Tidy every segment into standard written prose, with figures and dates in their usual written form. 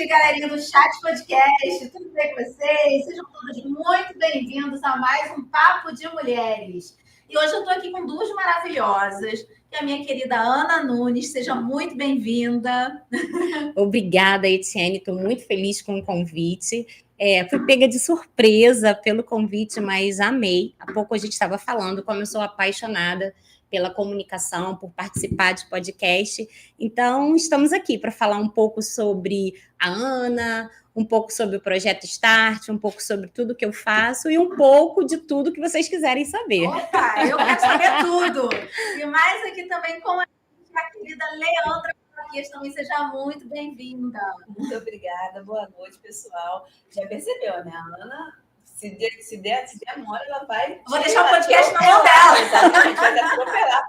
noite, galerinha do Chat Podcast. Tudo bem com vocês? Sejam todos muito bem-vindos a mais um Papo de Mulheres. E hoje eu estou aqui com duas maravilhosas, que é a minha querida Ana Nunes. Seja muito bem-vinda. Obrigada, Etienne. Estou muito feliz com o convite. Fui pega de surpresa pelo convite, mas amei. Há pouco a gente estava falando como eu sou apaixonada pela comunicação, por participar de podcast. Então, estamos aqui para falar um pouco sobre a Ana, um pouco sobre o Projeto Start, um pouco sobre tudo que eu faço e um pouco de tudo que vocês quiserem saber. Opa, eu quero saber tudo. E mais aqui também com a querida Leandra Marques, também seja muito bem-vinda. Muito obrigada, boa noite, pessoal. Já percebeu, né? A Ana, se der mole, ela vai... Vou deixar o podcast na mão dela. Exatamente, vai atropelar.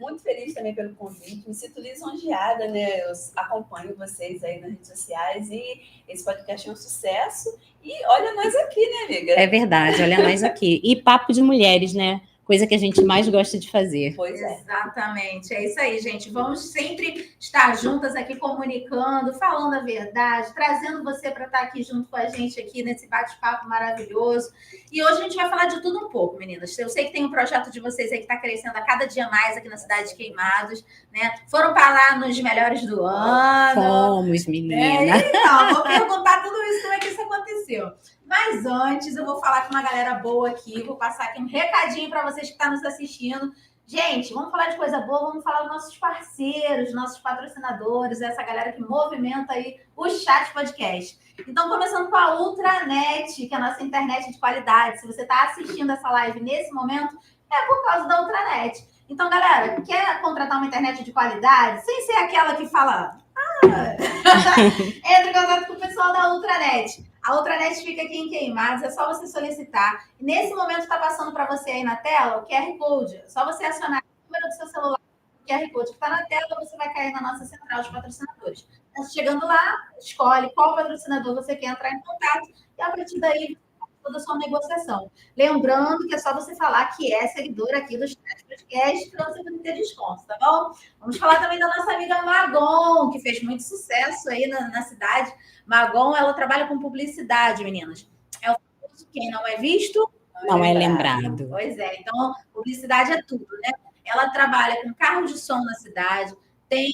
Muito feliz também pelo convite, me sinto lisonjeada, né? Eu acompanho vocês aí nas redes sociais e esse podcast é um sucesso. E olha nós aqui, né, amiga? É verdade, olha nós aqui. E papo de mulheres, né? Coisa que a gente mais gosta de fazer. Pois é. Exatamente, é isso aí, gente. Vamos sempre estar juntas aqui comunicando, falando a verdade, trazendo você para estar aqui junto com a gente aqui nesse bate-papo maravilhoso. E hoje a gente vai falar de tudo um pouco, meninas. Eu sei que tem um projeto de vocês aí que está crescendo a cada dia mais aqui na cidade de Queimados, né? Foram para lá nos melhores do ano. Fomos, menina. Então, vou perguntar tudo isso, como é que isso aconteceu. Mas antes, eu vou falar com uma galera boa aqui, vou passar aqui um recadinho para vocês que estão nos assistindo. Gente, vamos falar de coisa boa, vamos falar dos nossos parceiros, nossos patrocinadores, essa galera que movimenta aí o Chat Podcast. Então, começando com a Ultranet, que é a nossa internet de qualidade. Se você está assistindo essa live nesse momento, é por causa da Ultranet. Então, galera, quer contratar uma internet de qualidade, sem ser aquela que fala... Entre em contato com o pessoal da Ultranet. A Ultranet fica aqui em Queimados, é só você solicitar. E nesse momento está passando para você aí na tela o QR Code. É só você acionar o número do seu celular, o QR Code que está na tela, você vai cair na nossa central de patrocinadores. Então, chegando lá, escolhe qual patrocinador você quer entrar em contato e a partir daí toda a sua negociação. Lembrando que é só você falar que é seguidora aqui do Chat Podcast para você poder ter desconto, tá bom? Vamos falar também da nossa amiga Magon, que fez muito sucesso aí na cidade. Magon, ela trabalha com publicidade, meninas. É o famoso quem não é visto... Não é lembrado. Pois é, então publicidade é tudo, né? Ela trabalha com carros de som na cidade, tem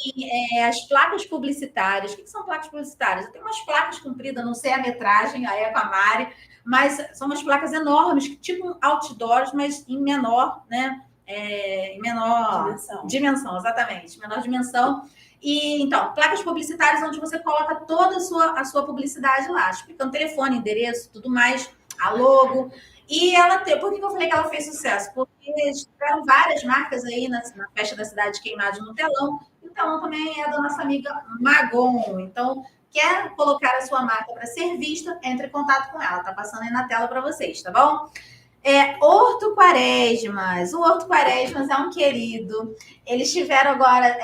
as placas publicitárias. O que são placas publicitárias? Tem umas placas compridas, não sei a metragem, aí é com a Mari, mas são umas placas enormes, tipo outdoors, mas em menor, né? Em menor dimensão, exatamente, menor dimensão. E então, placas publicitárias onde você coloca toda a sua publicidade lá, explicando telefone, endereço, tudo mais, a logo. E ela tem. Por que eu falei que ela fez sucesso? Porque tiveram várias marcas aí na festa da cidade de Queimados no telão. E o telão também é da nossa amiga Magon. Então, quer colocar a sua marca para ser vista, entre em contato com ela. Tá passando aí na tela para vocês, tá bom? Horto Quaresmas. O Horto Quaresmas é um querido. Eles tiveram agora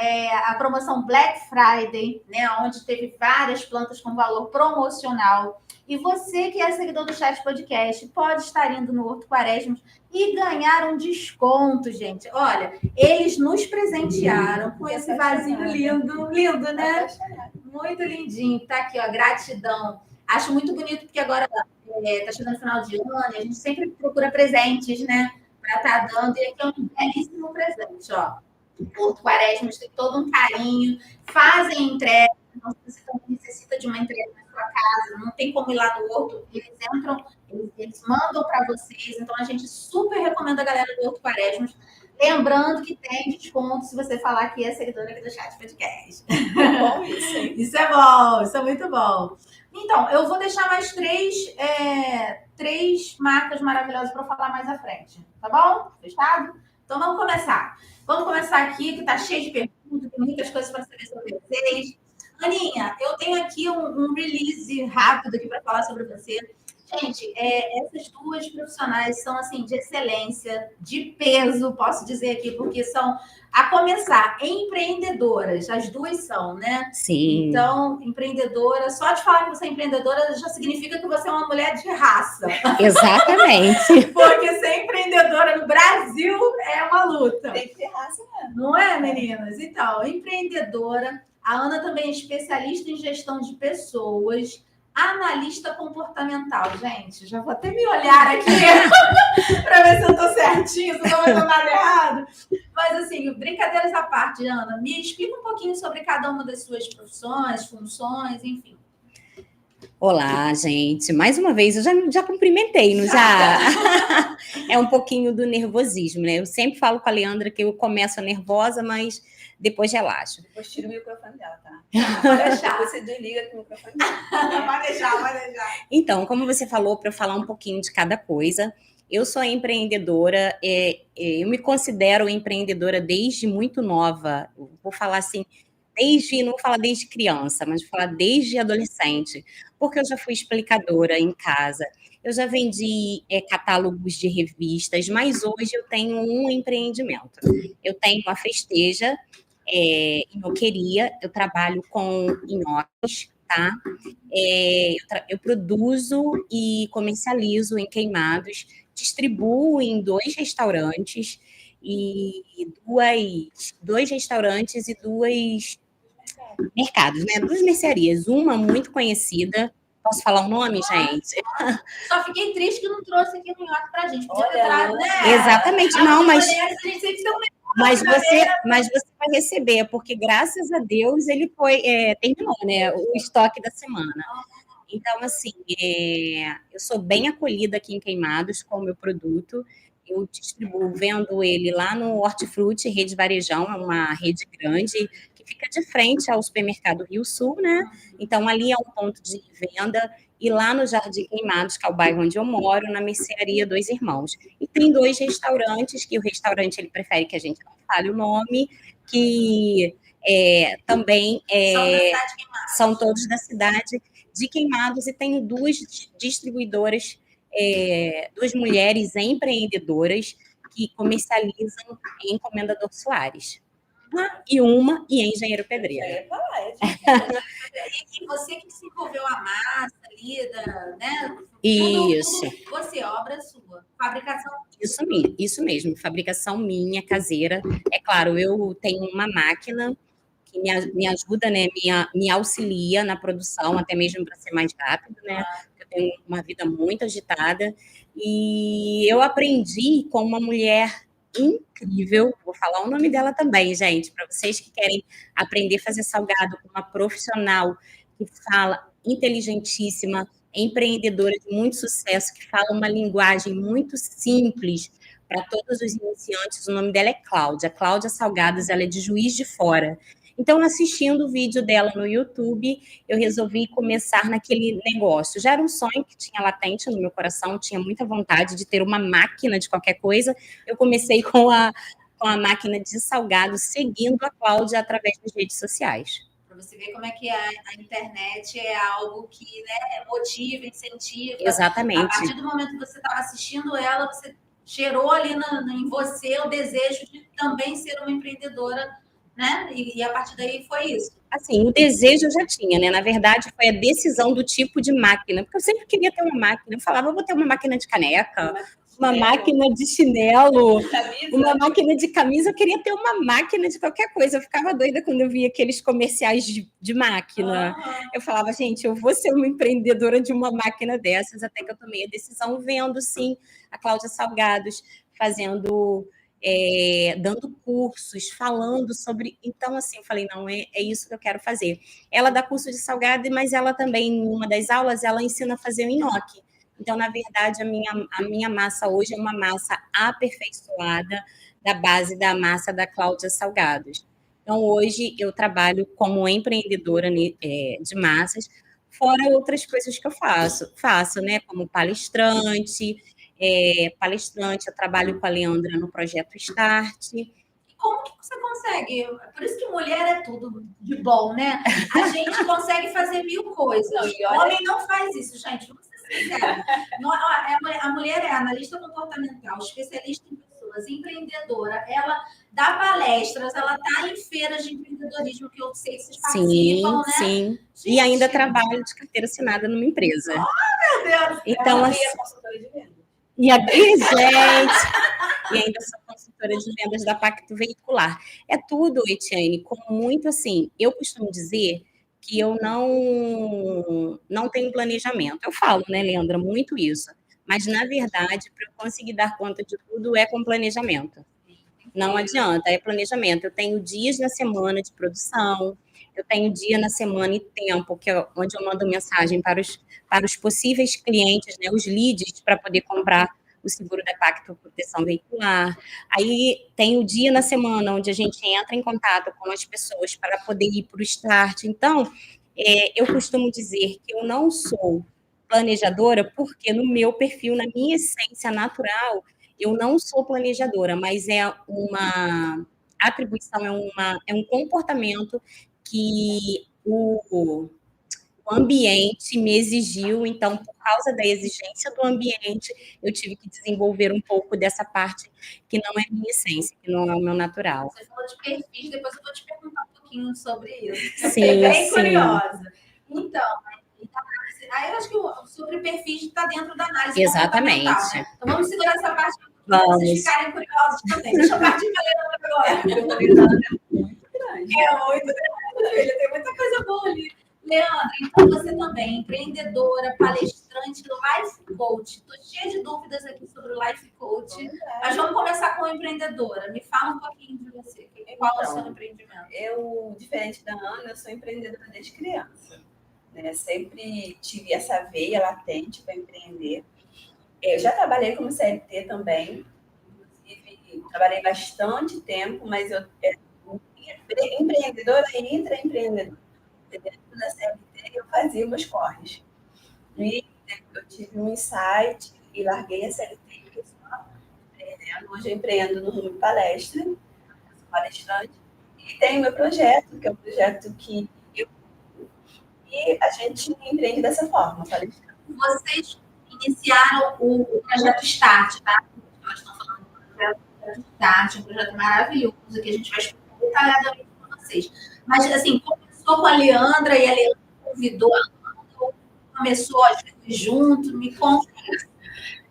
a promoção Black Friday, né? Onde teve várias plantas com valor promocional. E você que é seguidor do Chat Podcast pode estar indo no Horto Quaresmas e ganhar um desconto, gente. Olha, eles nos presentearam com esse vasinho lindo. Lindo, né? Muito lindinho. Tá aqui, ó, gratidão. Acho muito bonito porque agora tá chegando o final de ano e a gente sempre procura presentes, né? Para estar dando. E aqui é um belíssimo presente, ó. O Horto Quaresmas tem todo um carinho. Fazem entrega. Então, se você também necessita de uma entrega na sua casa, não tem como ir lá no Horto, eles entram, eles mandam para vocês. Então, a gente super recomenda a galera do Horto Quaresmas. Lembrando que tem desconto se você falar que é seguidora aqui do Chat Podcast. Bom isso, hein? Isso é bom, isso é muito bom. Então, eu vou deixar mais três marcas maravilhosas para falar mais à frente. Tá bom? Fechado? Então, vamos começar. Vamos começar aqui, que tá cheio de perguntas, tem muitas coisas para saber sobre vocês. Aninha, eu tenho aqui um release rápido aqui para falar sobre você. Gente, essas duas profissionais são, assim, de excelência, de peso, posso dizer aqui, porque são, a começar, empreendedoras. As duas são, né? Sim. Então, empreendedora, só de falar que você é empreendedora já significa que você é uma mulher de raça. Exatamente. Porque ser empreendedora no Brasil é uma luta. Tem que ter raça mesmo. Não é, meninas? Então, empreendedora, A Ana também é especialista em gestão de pessoas, analista comportamental. Gente, já vou até me olhar aqui para ver se eu estou certinho, se eu não estou nada errado. Mas, assim, brincadeiras à parte, Ana, me explica um pouquinho sobre cada uma das suas profissões, funções, enfim. Olá, gente. Mais uma vez, eu já cumprimentei, não já? É um pouquinho do nervosismo, né? Eu sempre falo com a Leandra que eu começo nervosa, mas depois relaxo. Depois tira o microfone dela, tá? Pode deixar. Você desliga o microfone dela. Pode deixar. Então, como você falou, para eu falar um pouquinho de cada coisa, eu sou empreendedora, eu me considero empreendedora desde muito nova. Vou falar assim, não vou falar desde criança, mas vou falar desde adolescente, porque eu já fui explicadora em casa, eu já vendi catálogos de revistas, mas hoje eu tenho um empreendimento. Eu tenho uma festeja em Roqueria, eu trabalho com nhoques, tá? Eu produzo e comercializo em Queimados, distribuo em 2 restaurantes e dois restaurantes e 2 mercados, né? 2 mercearias, uma muito conhecida. Posso falar o nome, gente? Só fiquei triste que não trouxe aqui no nhoque pra gente. Podia ter Olha, trazido, né? Exatamente, não, mas Mulheres, a gente sempre tem um mas você vai receber, porque graças a Deus ele terminou, né? O estoque da semana. Então, assim, eu sou bem acolhida aqui em Queimados com o meu produto. Eu distribuo, vendo ele lá no Hortifruti, Rede Varejão, é uma rede grande que fica de frente ao supermercado Rio Sul, né? Então, ali é um ponto de venda. E lá no Jardim Queimados, que é o bairro onde eu moro, na mercearia Dois Irmãos. E tem 2 restaurantes, que o restaurante ele prefere que a gente não fale o nome, que também são todos da cidade de Queimados, e tenho 2 distribuidoras, 2 mulheres empreendedoras que comercializam em Comendador Soares. E em Engenheiro Pedreira. E você que desenvolveu a massa ali, né? Isso. Tudo você, obra sua. Fabricação. Isso mesmo, fabricação minha, caseira. É claro, eu tenho uma máquina que me ajuda, né? Me auxilia na produção, até mesmo para ser mais rápido, né? Eu tenho uma vida muito agitada. E eu aprendi com uma mulher incrível, vou falar o nome dela também, gente, para vocês que querem aprender a fazer salgado com uma profissional que fala inteligentíssima, empreendedora de muito sucesso, que fala uma linguagem muito simples para todos os iniciantes. O nome dela é Cláudia Salgados, ela é de Juiz de Fora. Então, assistindo o vídeo dela no YouTube, eu resolvi começar naquele negócio. Já era um sonho que tinha latente no meu coração, tinha muita vontade de ter uma máquina de qualquer coisa. Eu comecei com a máquina de salgado, seguindo a Cláudia através das redes sociais. Para você ver como é que a internet é algo que, né, motiva, incentiva. Exatamente. A partir do momento que você estava assistindo ela, você gerou ali em você o desejo de também ser uma empreendedora, né? E a partir daí foi isso. Assim, o desejo eu já tinha, né? Na verdade, foi a decisão do tipo de máquina, porque eu sempre queria ter uma máquina. Eu falava, eu vou ter uma máquina de caneca, uma máquina de chinelo, uma máquina de camisa. Eu queria ter uma máquina de qualquer coisa. Eu ficava doida quando eu via aqueles comerciais de máquina. Eu falava, gente, eu vou ser uma empreendedora de uma máquina dessas, até que eu tomei a decisão, vendo, sim, a Cláudia Salgados fazendo... dando cursos, falando sobre... Então, assim, eu falei, não, é isso que eu quero fazer. Ela dá curso de salgado, mas ela também, em uma das aulas, ela ensina a fazer o nhoque. Então, na verdade, a minha massa hoje é uma massa aperfeiçoada da base da massa da Cláudia Salgados. Então, hoje, eu trabalho como empreendedora de massas, fora outras coisas que eu faço, né? Como palestrante, eu trabalho com a Leandra no projeto Start. E como que você consegue? Por isso que mulher é tudo de bom, né? A gente consegue fazer 1000 coisas. Homem não faz isso, gente. Vamos ser sinceros. A mulher é analista comportamental, especialista em pessoas, empreendedora. Ela dá palestras, ela está em feiras de empreendedorismo que eu sei que vocês participam, né? Sim. Gente. E ainda trabalho de carteira assinada numa empresa. Oh, meu Deus! Então, é consultora de venda. E ainda sou consultora diretora de vendas da Pacto Veicular. É tudo, Etienne, com muito assim. Eu costumo dizer que eu não tenho planejamento. Eu falo, né, Leandra, muito isso. Mas, na verdade, para eu conseguir dar conta de tudo é com planejamento. Não adianta, é planejamento. Eu tenho dias na semana de produção, eu tenho dia na semana e tempo, que é onde eu mando mensagem para os possíveis clientes, né, os leads, para poder comprar o seguro da Pacto Proteção Veicular. Aí tem o dia na semana onde a gente entra em contato com as pessoas para poder ir para o start. Então, eu costumo dizer que eu não sou planejadora porque no meu perfil, na minha essência natural, eu não sou planejadora, mas é uma atribuição, é um comportamento que o ambiente me exigiu, então, por causa da exigência do ambiente, eu tive que desenvolver um pouco dessa parte que não é minha essência, que não é o meu natural. Você falou de perfis, depois eu vou te perguntar um pouquinho sobre isso. Sim, Fiquei bem sim. curiosa. Então, aí eu acho que sobre perfis está dentro da análise Exatamente. comportamental, né? Então vamos segurar essa parte para vocês ficarem curiosos também. Deixa eu partir para a Leandra agora. É muito grande. Tem muita coisa boa ali. Leandra, então você também, empreendedora, palestrante, life coach. Estou cheia de dúvidas aqui sobre o life coach. Mas vamos começar com a empreendedora. Me fala um pouquinho de você. Qual é o seu empreendimento? Eu, diferente da Ana, eu sou empreendedora desde criança. Né? Sempre tive essa veia latente para empreender. Eu já trabalhei como CLT também. Inclusive, trabalhei bastante tempo, mas eu era empreendedora e intraempreendedora. Dentro da CLT, eu fazia meus corres. E eu tive um insight e larguei a CLT e fiquei só empreendendo. Hoje eu empreendo no rumo de palestra, sou palestrante, e tenho meu projeto, que é um projeto que e a gente empreende dessa forma, palestrante. Vocês iniciaram o projeto Start, tá? Nós estamos falando do projeto Start, um projeto maravilhoso que a gente vai explicar detalhadamente para vocês. Mas, assim, começou com a Leandra e a Leandra convidou a Ana, começou a gente junto, me conta.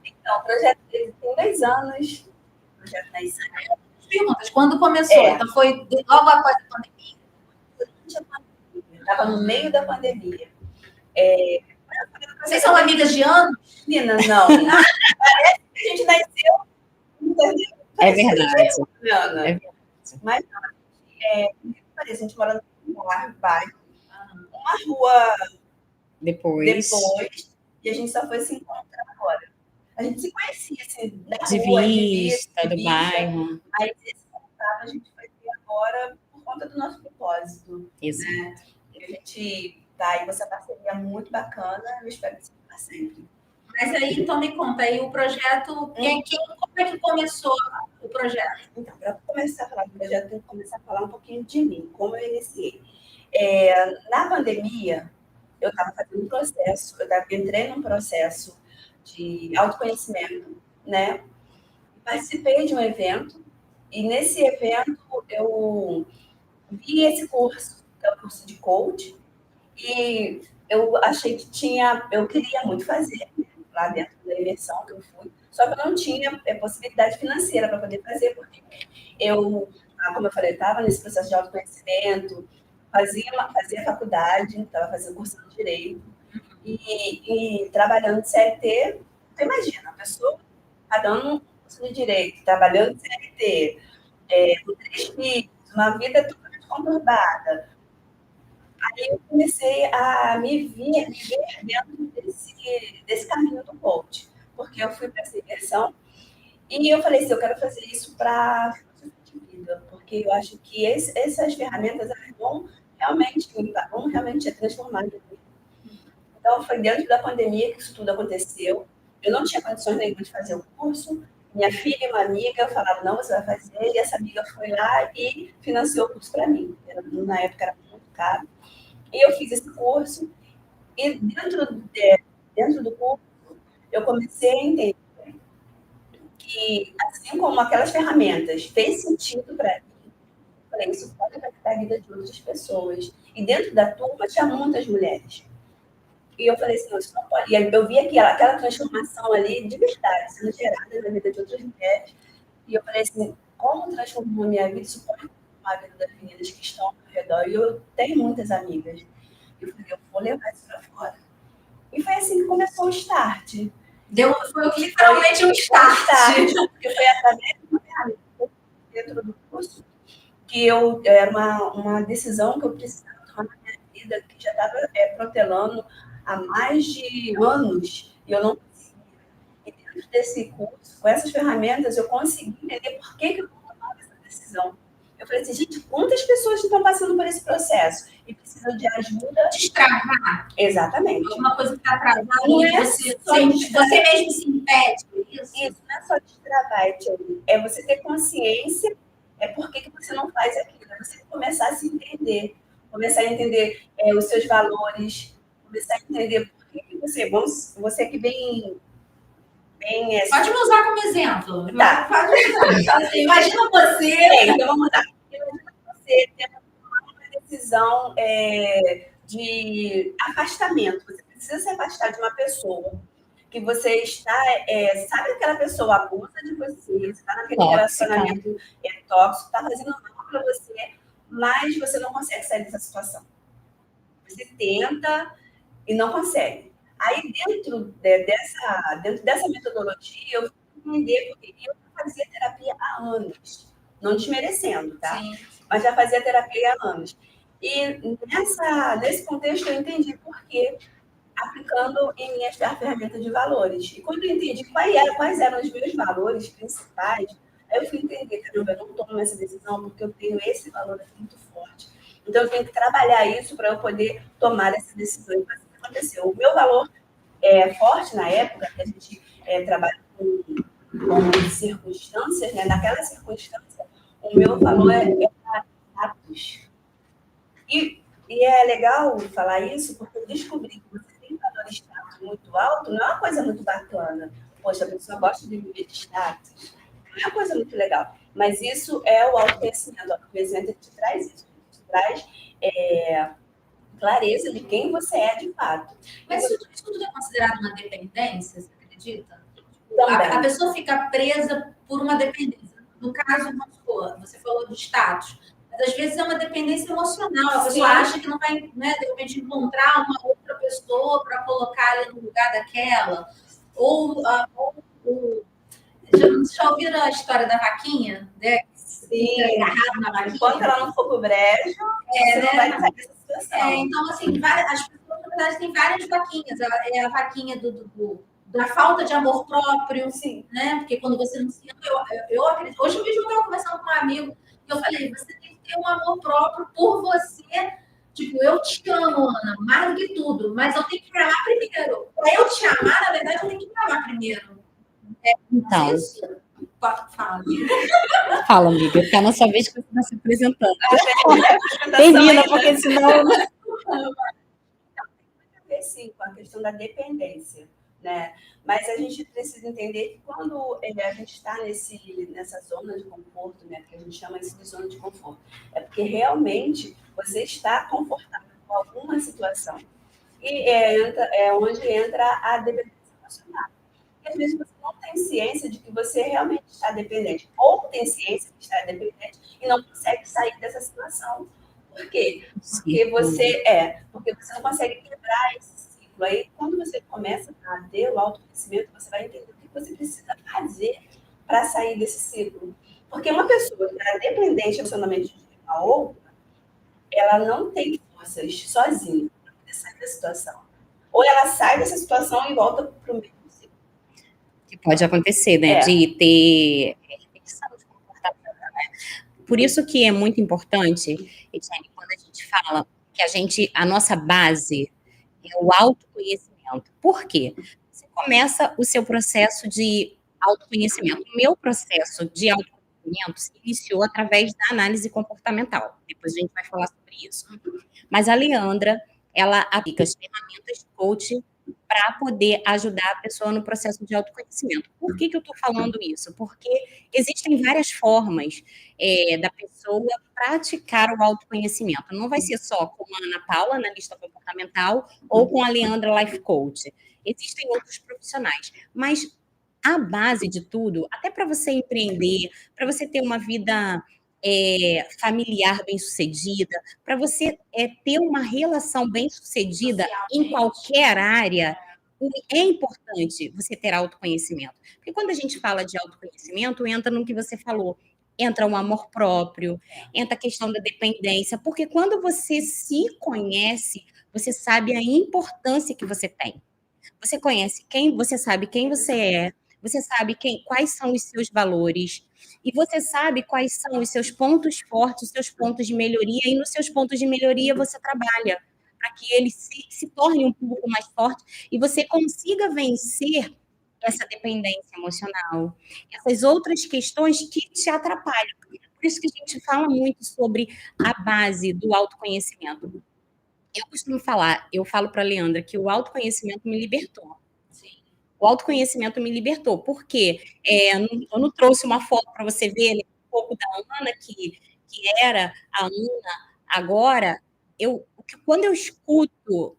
Então, o projeto tem 2 anos, o projeto da Isana. Perguntas, quando começou? Então, foi logo após a pandemia? Estava no meio da pandemia. Vocês são amigas de anos? Menina, não. Parece que a gente nasceu. É verdade. Ana. Mas não, a gente mora num bairro, uma rua Depois, e a gente só foi se encontrar agora. A gente se conhecia, assim, da de rua, vista, do bairro. Mas esse contato a gente foi ter agora por conta do nosso propósito. Exato. Né? E a gente tá aí com essa parceria muito bacana, eu espero que seja para sempre. Mas aí, então, me conta aí o projeto, como é que começou o projeto? Então, para começar a falar do projeto, eu tenho que começar a falar um pouquinho de mim, como eu iniciei. Na pandemia, eu estava fazendo um processo, entrei num processo de autoconhecimento, né? Participei de um evento, e nesse evento eu vi esse curso, que é o curso de coach, e eu achei que eu queria muito fazer, né, lá dentro da imersão que eu fui, só que eu não tinha possibilidade financeira para poder fazer, porque eu, como eu falei, estava nesse processo de autoconhecimento, fazia faculdade, estava fazendo curso de Direito, e trabalhando de CLT, você imagina, a pessoa está dando um curso de Direito, trabalhando de CLT, com 3 filhos, uma vida totalmente conturbada. Aí eu comecei a me ver dentro desse caminho do coach, porque eu fui para essa imersão e eu falei assim, eu quero fazer isso para de vida, porque eu acho que essas ferramentas vão realmente transformar a vida. Então, foi dentro da pandemia que isso tudo aconteceu. Eu não tinha condições nenhuma de fazer o curso. Minha filha e uma amiga falaram, não, você vai fazer. E essa amiga foi lá e financiou o curso para mim. Na época era muito caro. E eu fiz esse curso. E dentro do curso, eu comecei a entender que, assim como aquelas ferramentas fez sentido para mim, eu falei, isso pode afetar a vida de outras pessoas. E dentro da turma tinha muitas mulheres. E eu falei assim, não, isso não pode. E aí eu vi aquela transformação ali de verdade, sendo gerada na vida de outras mulheres. E eu falei assim, como transformou a minha vida, isso pode transformar a vida das meninas que estão ao meu redor. E eu tenho muitas amigas. Eu falei, eu vou levar isso para fora. E foi assim que começou o Start. Foi literalmente um start. Porque foi através de uma ferramenta dentro do curso que era uma decisão que eu precisava tomar na minha vida, que já estava protelando há mais de anos, e eu não conseguia. E dentro desse curso, com essas ferramentas, eu consegui entender por que eu tomava essa decisão. Eu falei assim, gente, quantas pessoas estão passando por esse processo e precisam de ajuda? Destravar. Exatamente. Alguma coisa que está travada, Não é você mesmo se impede. Isso não é só destravar, é você ter consciência, por que você não faz aquilo, é você começar a se entender, começar a entender os seus valores, começar a entender por que você que bem pode me usar como exemplo. Tá. Pode usar. Assim, imagina você. Então vamos lá. Imagina você tendo uma decisão de afastamento. Você precisa se afastar de uma pessoa que você está, sabe, aquela pessoa abusa de você está naquele relacionamento tóxico, está fazendo mal para você, mas você não consegue sair dessa situação. Você tenta e não consegue. Aí, dentro dessa metodologia, eu fui entender, porque eu fazia terapia há anos, não desmerecendo, tá? Sim. Mas já fazia terapia há anos. E nesse contexto, eu entendi por quê, aplicando em minhas ferramentas de valores. E quando eu entendi quais eram os meus valores principais, aí eu fui entender, caramba, eu não tomo essa decisão porque eu tenho esse valor muito forte. Então, eu tenho que trabalhar isso para eu poder tomar essa decisão. E foi assim que aconteceu. O meu valor forte na época, que a gente trabalha com circunstâncias, né? Naquela circunstância, o meu valor é status. E é legal falar isso, porque eu descobri que você tem um valor status muito alto, não é uma coisa muito bacana. Poxa, a pessoa gosta de viver de status. Não é uma coisa muito legal. Mas isso é o autoconhecimento. O autoconhecimento te traz isso. Te traz clareza de quem você é de fato. Mas isso tudo é considerado uma dependência, você acredita? Também. A pessoa fica presa por uma dependência. No caso, você falou do status. Mas às vezes é uma dependência emocional. A pessoa acha que não vai, né, de repente, encontrar uma outra pessoa para colocar ali no lugar daquela. Já ouviram a história da vaquinha? Né? Sim, agarrado na vaquinha. Enquanto ela não for pro brejo, você não vai sair dessa situação. Então, assim, as pessoas, na verdade, têm várias vaquinhas. É a vaquinha da falta de amor próprio, sim, né? Porque quando você não se ama, eu acredito. Hoje mesmo eu estava conversando com um amigo e eu falei, você tem que ter um amor próprio por você. Tipo, eu te amo, Ana, mais do que tudo, mas eu tenho que me amar primeiro. Para eu te amar, na verdade, eu tenho que me amar primeiro. Então. Fala. Fala, amiga, porque é a nossa vez que você está se apresentando. Termina, porque senão. Sim, com a questão da dependência, né? Mas a gente precisa entender que quando a gente está nessa zona de conforto, né? Porque a gente chama isso de zona de conforto, é porque realmente você está confortável com alguma situação. E é onde entra a dependência emocional. E às vezes você não tem ciência de que você realmente está dependente, ou tem ciência que está dependente e não consegue sair dessa situação. Por quê? Porque você não consegue quebrar esse ciclo. Aí, quando você começa a ter o autoconhecimento, você vai entender o que você precisa fazer para sair desse ciclo. Porque uma pessoa que é dependente emocionalmente de uma outra, ela não tem forças sozinha para poder sair da situação. Ou ela sai dessa situação e volta para o mesmo ciclo. Que pode acontecer, né? De ter repetição de comportamento, né? Por isso que é muito importante, Etienne, quando a gente fala que a nossa base é o autoconhecimento. Por quê? Você começa o seu processo de autoconhecimento. O meu processo de autoconhecimento se iniciou através da análise comportamental. Depois a gente vai falar sobre isso. Mas a Leandra, ela aplica as ferramentas de coaching para poder ajudar a pessoa no processo de autoconhecimento. Por que eu estou falando isso? Porque existem várias formas da pessoa praticar o autoconhecimento. Não vai ser só com a Ana Paula, analista comportamental, ou com a Leandra Life Coach. Existem outros profissionais. Mas a base de tudo, até para você empreender, para você ter uma vida familiar bem-sucedida, para você ter uma relação bem-sucedida em qualquer área, é importante você ter autoconhecimento. Porque quando a gente fala de autoconhecimento, entra no que você falou, entra o amor próprio, entra a questão da dependência, porque quando você se conhece, você sabe a importância que você tem. Você conhece você sabe quem você sabe quais são os seus valores, e você sabe quais são os seus pontos fortes, os seus pontos de melhoria, e nos seus pontos de melhoria você trabalha para que ele se torne um pouco mais forte e você consiga vencer essa dependência emocional, essas outras questões que te atrapalham. Por isso que a gente fala muito sobre a base do autoconhecimento. Eu costumo falar, eu falo para a Leandra que o autoconhecimento me libertou. Sim. O autoconhecimento me libertou, porque eu não trouxe uma foto para você ver um pouco da Ana, que era a Ana agora. Quando eu escuto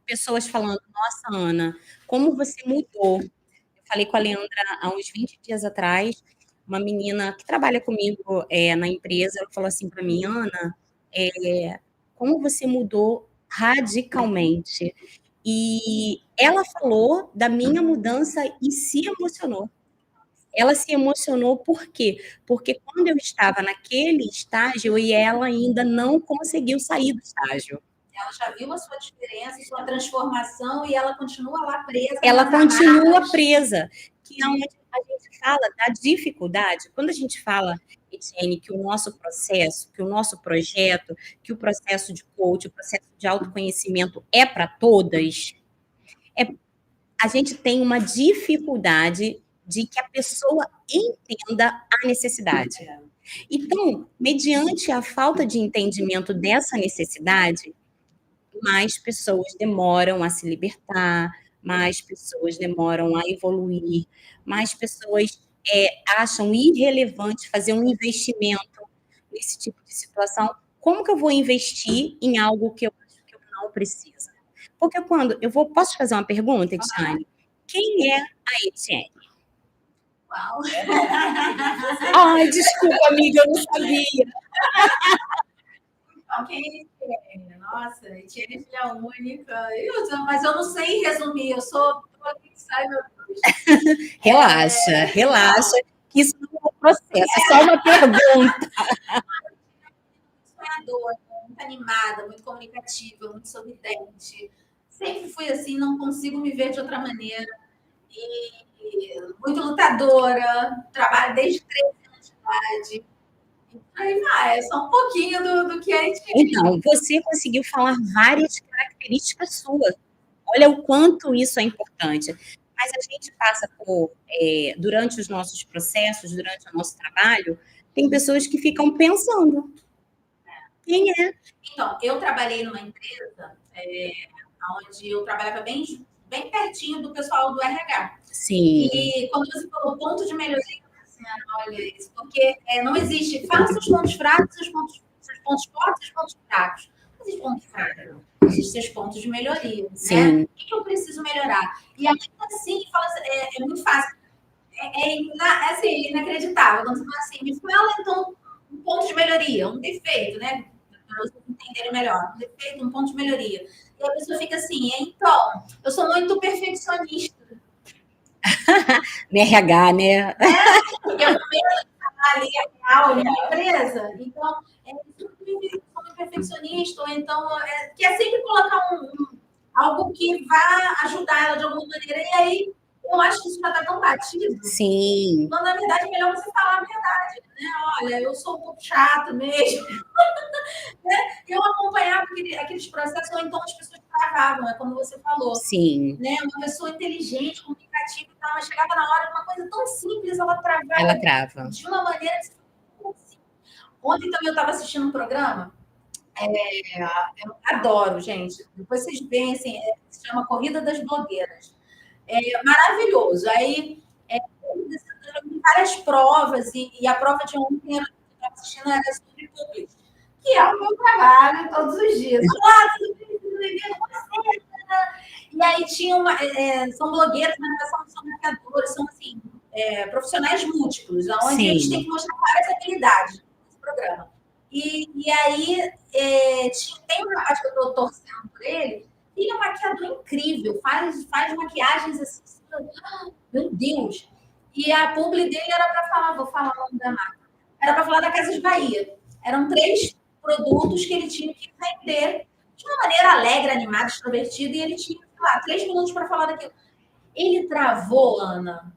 pessoas falando, nossa, Ana, como você mudou. Eu falei com a Leandra há uns 20 dias atrás, uma menina que trabalha comigo na empresa, ela falou assim para mim, Ana, como você mudou radicalmente. E ela falou da minha mudança e se emocionou. Ela se emocionou por quê? Porque quando eu estava naquele estágio e ela ainda não conseguiu sair do estágio. Ela já viu a sua diferença, a sua transformação e ela continua lá presa. Ela continua presa, que é onde a gente fala da dificuldade. Quando a gente fala, Etienne, que o nosso processo, que o nosso projeto, que o processo de coach, o processo de autoconhecimento é para todas, a gente tem uma dificuldade de que a pessoa entenda a necessidade. Então, mediante a falta de entendimento dessa necessidade, mais pessoas demoram a se libertar, mais pessoas demoram a evoluir, mais pessoas acham irrelevante fazer um investimento nesse tipo de situação. Como que eu vou investir em algo que eu acho que eu não preciso? Porque posso te fazer uma pergunta, Etienne? Quem é a Etienne? Uau! Ai, desculpa, amiga, eu não sabia. Então, quem é Etienne? Nossa, Etienne é filha única. Mas eu não sei resumir, eu sou quem sai, meu Deus. Relaxa, que isso não é um processo, é só uma pergunta. Sonhadora, muito animada, muito comunicativa, muito sorridente. Sempre fui assim, não consigo me ver de outra maneira. E muito lutadora, trabalho desde 13 anos de idade. Aí vai, é só um pouquinho do que a gente... Então, você conseguiu falar várias características suas. Olha o quanto isso é importante. Mas a gente passa durante os nossos processos, durante o nosso trabalho, tem pessoas que ficam pensando. Quem é? Então, eu trabalhei numa empresa onde eu trabalhava bem pertinho do pessoal do RH. Sim. E quando você falou ponto de melhoria, olha isso, porque não existe, fala seus pontos fracos, seus pontos fortes, seus pontos fracos. Não existe ponto fraco, existem seus pontos de melhoria. Sim. Né? O que eu preciso melhorar? E ainda assim, fala, é muito fácil. Assim, inacreditável. Quando você fala assim, me fala então um ponto de melhoria, um defeito, né? Para vocês entenderem melhor. Um defeito, um ponto de melhoria. E a pessoa fica assim, então, eu sou muito perfeccionista. No RH, né? Porque eu também ali na empresa. Então, eu sou muito perfeccionista, ou então quer sempre colocar algo que vá ajudar ela de alguma maneira. E aí, eu acho que isso já está tão batido. Sim. Então, na verdade, é melhor você falar a verdade. Né? Olha, eu sou um pouco chato mesmo. Né? Eu acompanhava aqueles processos, ou então as pessoas travavam, é como você falou. Sim. Né? Uma pessoa inteligente, comunicativa e tal, mas chegava na hora, uma coisa tão simples, ela travava. Ela trava. De uma maneira que você... Ontem também eu estava assistindo um programa, eu adoro, gente. Depois vocês veem, assim, se chama Corrida das Blogueiras. É maravilhoso. Aí, várias provas, e a prova de ontem eu estava assistindo era sobre public, que é o meu trabalho todos os dias. Olá, tudo bem? Tudo bem? E aí tinha são blogueiras, mas maquiadores, são assim, profissionais múltiplos, onde eles Sim. têm que mostrar várias habilidades nesse programa. E aí tem um rapaz que eu estou torcendo por ele, ele é um maquiador incrível, faz maquiagens assim, meu Deus. E a publi dele era para falar, vou falar o nome da marca, era para falar da Casas Bahia. Eram 3 produtos que ele tinha que vender de uma maneira alegre, animada, extrovertida, e ele tinha, sei lá, 3 minutos para falar daquilo. Ele travou, Ana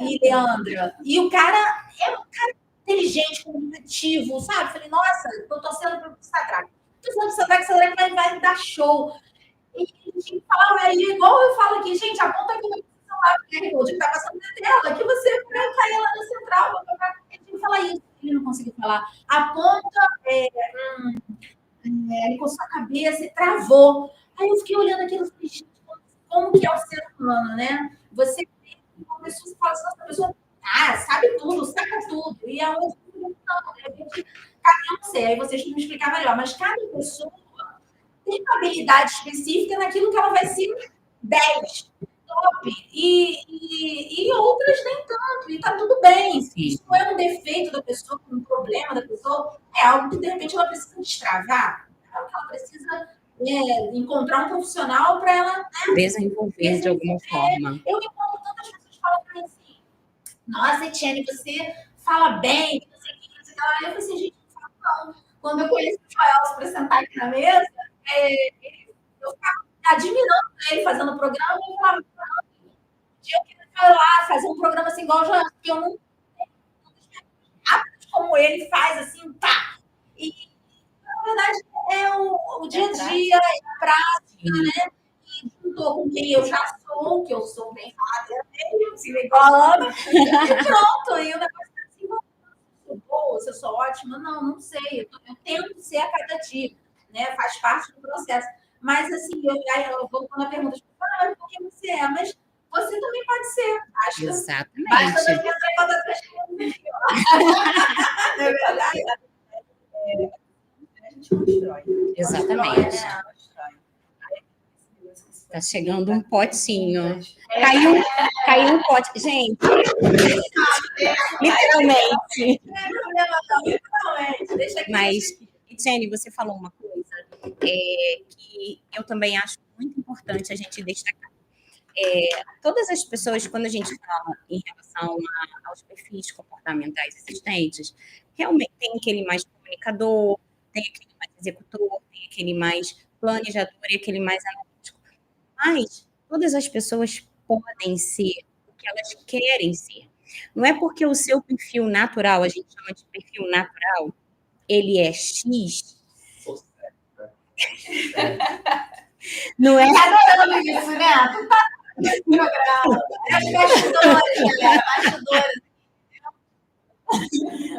e Leandra, e o cara é um cara inteligente, comunicativo, sabe? Falei, nossa, tô torcendo para o Sadraque. Tô torcendo para o Sadraque vai dar show. E ele tinha que falar, igual eu falo aqui, gente, aponta aqui no celular, porque o que tá passando na tela, que você vai cair lá na central. Ele tinha que falar isso, ele não conseguiu falar. Aponta, ele com sua cabeça e travou. Aí eu fiquei olhando aquilo e falei, gente, como que é o ser humano, né? Você vê uma pessoa, você fala assim, essa pessoa sabe tudo, saca tudo. E a outra não, de repente, cada não sei, aí vocês me explicar melhor, mas cada pessoa tem uma habilidade específica naquilo que ela vai ser 10, top, e outras nem tanto, e tá tudo bem. Isso não é um defeito da pessoa, um problema da pessoa, é algo que de repente ela precisa destravar, é algo que ela precisa encontrar um profissional para ela desenvolver de alguma forma. Eu encontro tantas pessoas falando para mim assim, nossa, Etienne, você fala bem, não sei o que, não sei o que lá. Eu falei assim, gente, não falo não. Quando eu conheci o Joel para sentar aqui na mesa, eu ficava admirando ele fazendo o programa e eu falava, não, eu quero lá fazer um programa assim igual o Joel, porque eu não rápido como ele faz, assim, tá. E, na verdade, é o dia a dia, a prática, né? E juntou com quem eu já sou, que eu sou bem fácil, assim, igual a Ana, e pronto, e o negócio é assim, se eu sou boa, se eu sou ótima, não sei, eu tento ser a cada dia, né? Faz parte do processo. Mas, assim, eu vou quando a pergunta, mas por que você é? Mas você também pode ser. Acho Exatamente. Basta não entrar em contato com as crianças aqui, ó. Não é verdade? A gente constrói. Exatamente. Tá chegando um potinho. Caiu um pote. Gente, literalmente. Mas, Etienne, você falou uma coisa que eu também acho muito importante a gente destacar. Todas as pessoas, quando a gente fala em relação aos perfis comportamentais existentes, realmente tem aquele mais comunicador, tem aquele mais executor, tem aquele mais planejador e aquele mais analítico. Mas todas as pessoas podem ser o que elas querem ser. Não é porque o seu perfil natural, a gente chama de perfil natural, ele é X. Não é. Tá adorando isso, né? Tu tá no programa. As bastidores, galera, bastidores.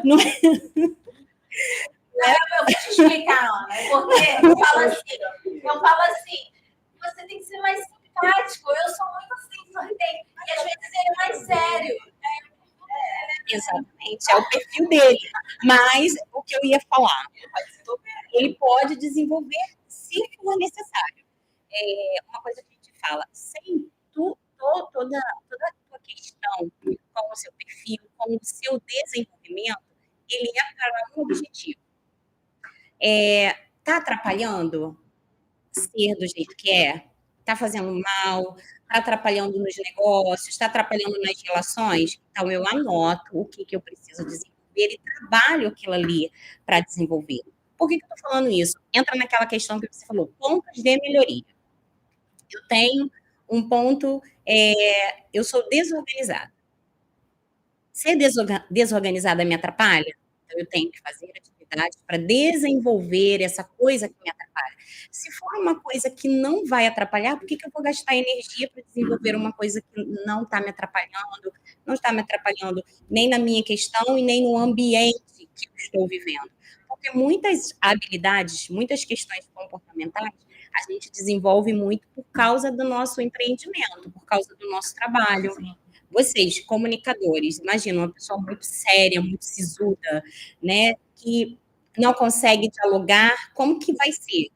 Não é. Eu vou te explicar, Ana, porque eu falo assim, você tem que ser mais simpático, eu sou muito assim, sorridente, e às vezes ele é mais sério. Exatamente, é o perfil dele. Mas o que eu ia falar, ele pode desenvolver se for necessário. Uma coisa que a gente fala, sem toda a tua questão com o seu perfil, com o seu desenvolvimento, ele é para um objetivo. Tá atrapalhando ser do jeito que é? Tá fazendo mal? Tá atrapalhando nos negócios? Tá atrapalhando nas relações? Então, eu anoto o que eu preciso desenvolver e trabalho aquilo ali para desenvolver. Por que eu tô falando isso? Entra naquela questão que você falou, pontos de melhoria. Eu tenho um ponto, eu sou desorganizada. Ser desorganizada me atrapalha? Então, eu tenho que fazer atividades para desenvolver essa coisa que me atrapalha. Se for uma coisa que não vai atrapalhar, por que eu vou gastar energia para desenvolver uma coisa que não está me atrapalhando, não está me atrapalhando nem na minha questão e nem no ambiente que eu estou vivendo? Porque muitas habilidades, muitas questões comportamentais, a gente desenvolve muito por causa do nosso empreendimento, por causa do nosso trabalho. Sim. Vocês, comunicadores, imagina uma pessoa muito séria, muito sisuda, né, que não consegue dialogar, como que vai ser?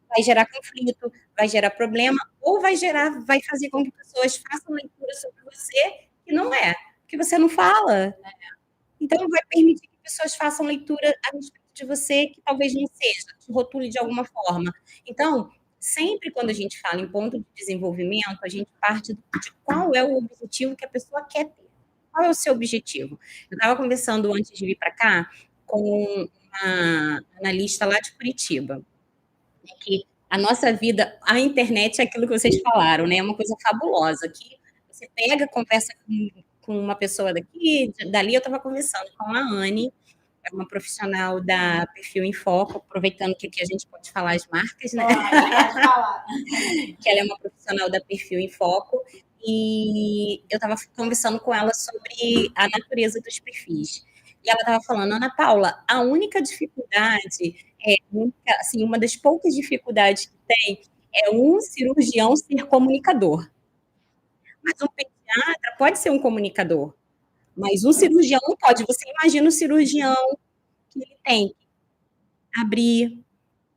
Vai gerar conflito, vai gerar problema, ou vai fazer com que pessoas façam leitura sobre você que não é, porque você não fala. Então, vai permitir que pessoas façam leitura a respeito de você que talvez não seja, te rotule de alguma forma. Então, sempre quando a gente fala em ponto de desenvolvimento, a gente parte de qual é o objetivo que a pessoa quer ter. Qual é o seu objetivo? Eu estava conversando antes de vir para cá com uma analista lá de Curitiba, que a nossa vida, a internet é aquilo que vocês falaram, né? É uma coisa fabulosa, que você pega, conversa com uma pessoa daqui, dali eu estava conversando com a Anne, é uma profissional da Perfil em Foco, aproveitando que aqui a gente pode falar as marcas, né? Pode falar. Que ela é uma profissional da Perfil em Foco, e eu estava conversando com ela sobre a natureza dos perfis. E ela estava falando, Ana Paula, a única dificuldade, assim, uma das poucas dificuldades que tem é um cirurgião ser comunicador. Mas um pediatra pode ser um comunicador, mas um cirurgião não pode. Você imagina o cirurgião que ele tem que abrir,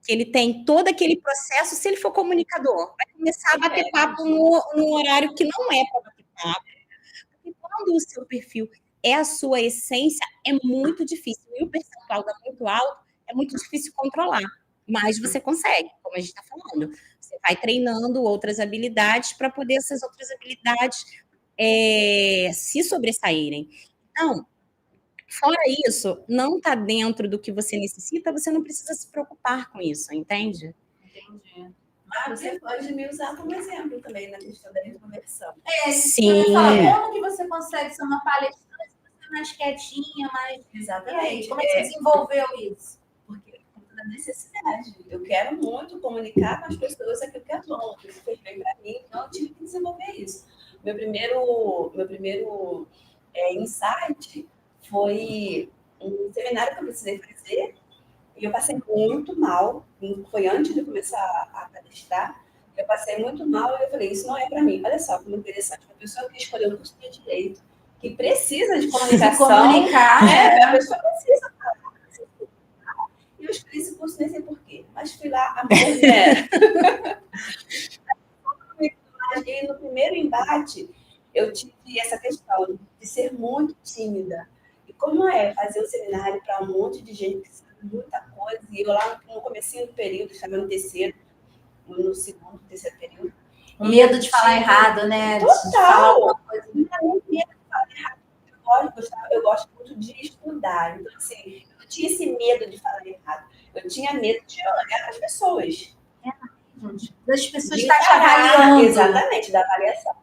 que ele tem todo aquele processo, se ele for comunicador, vai começar a bater papo no horário que não é para bater papo. Porque quando o seu perfil é a sua essência, é muito difícil. E o percentual dá muito alto, é muito difícil controlar. Mas você consegue, como a gente está falando. Você vai treinando outras habilidades para poder essas outras habilidades se sobressaírem. Então, fora isso, não está dentro do que você necessita, você não precisa se preocupar com isso, entende? Entendi. Você pode me usar como exemplo também na questão da introversão. Sim. Como que você consegue ser uma palestrante, você mais quietinha, mais... Exatamente. Como é que você desenvolveu isso? Porque da necessidade. Eu quero muito comunicar com as pessoas aquilo que é bom, aquilo que fez bem para mim, então eu tive que desenvolver isso. Meu primeiro insight foi um seminário que eu precisei fazer e eu passei muito mal. Foi antes de começar a palestrar. Eu passei muito mal e eu falei, isso não é para mim. Olha só como interessante. Uma pessoa que escolheu o curso de Direito, que precisa de comunicação. A pessoa precisa falar. E eu escolhi esse curso, nem sei porquê. Mas fui lá, a mulher. E no primeiro embate, eu tive essa questão de ser muito tímida. E como é fazer um seminário para um monte de gente que sabe muita coisa, e eu lá no comecinho do período, estava no terceiro período. O medo de falar errado, né? Total! Não medo de falar errado. Eu gosto muito de estudar. Então, assim, eu não tinha esse medo de falar errado. Eu tinha medo de olhar as pessoas. Das pessoas estarem avaliando. Exatamente, da avaliação.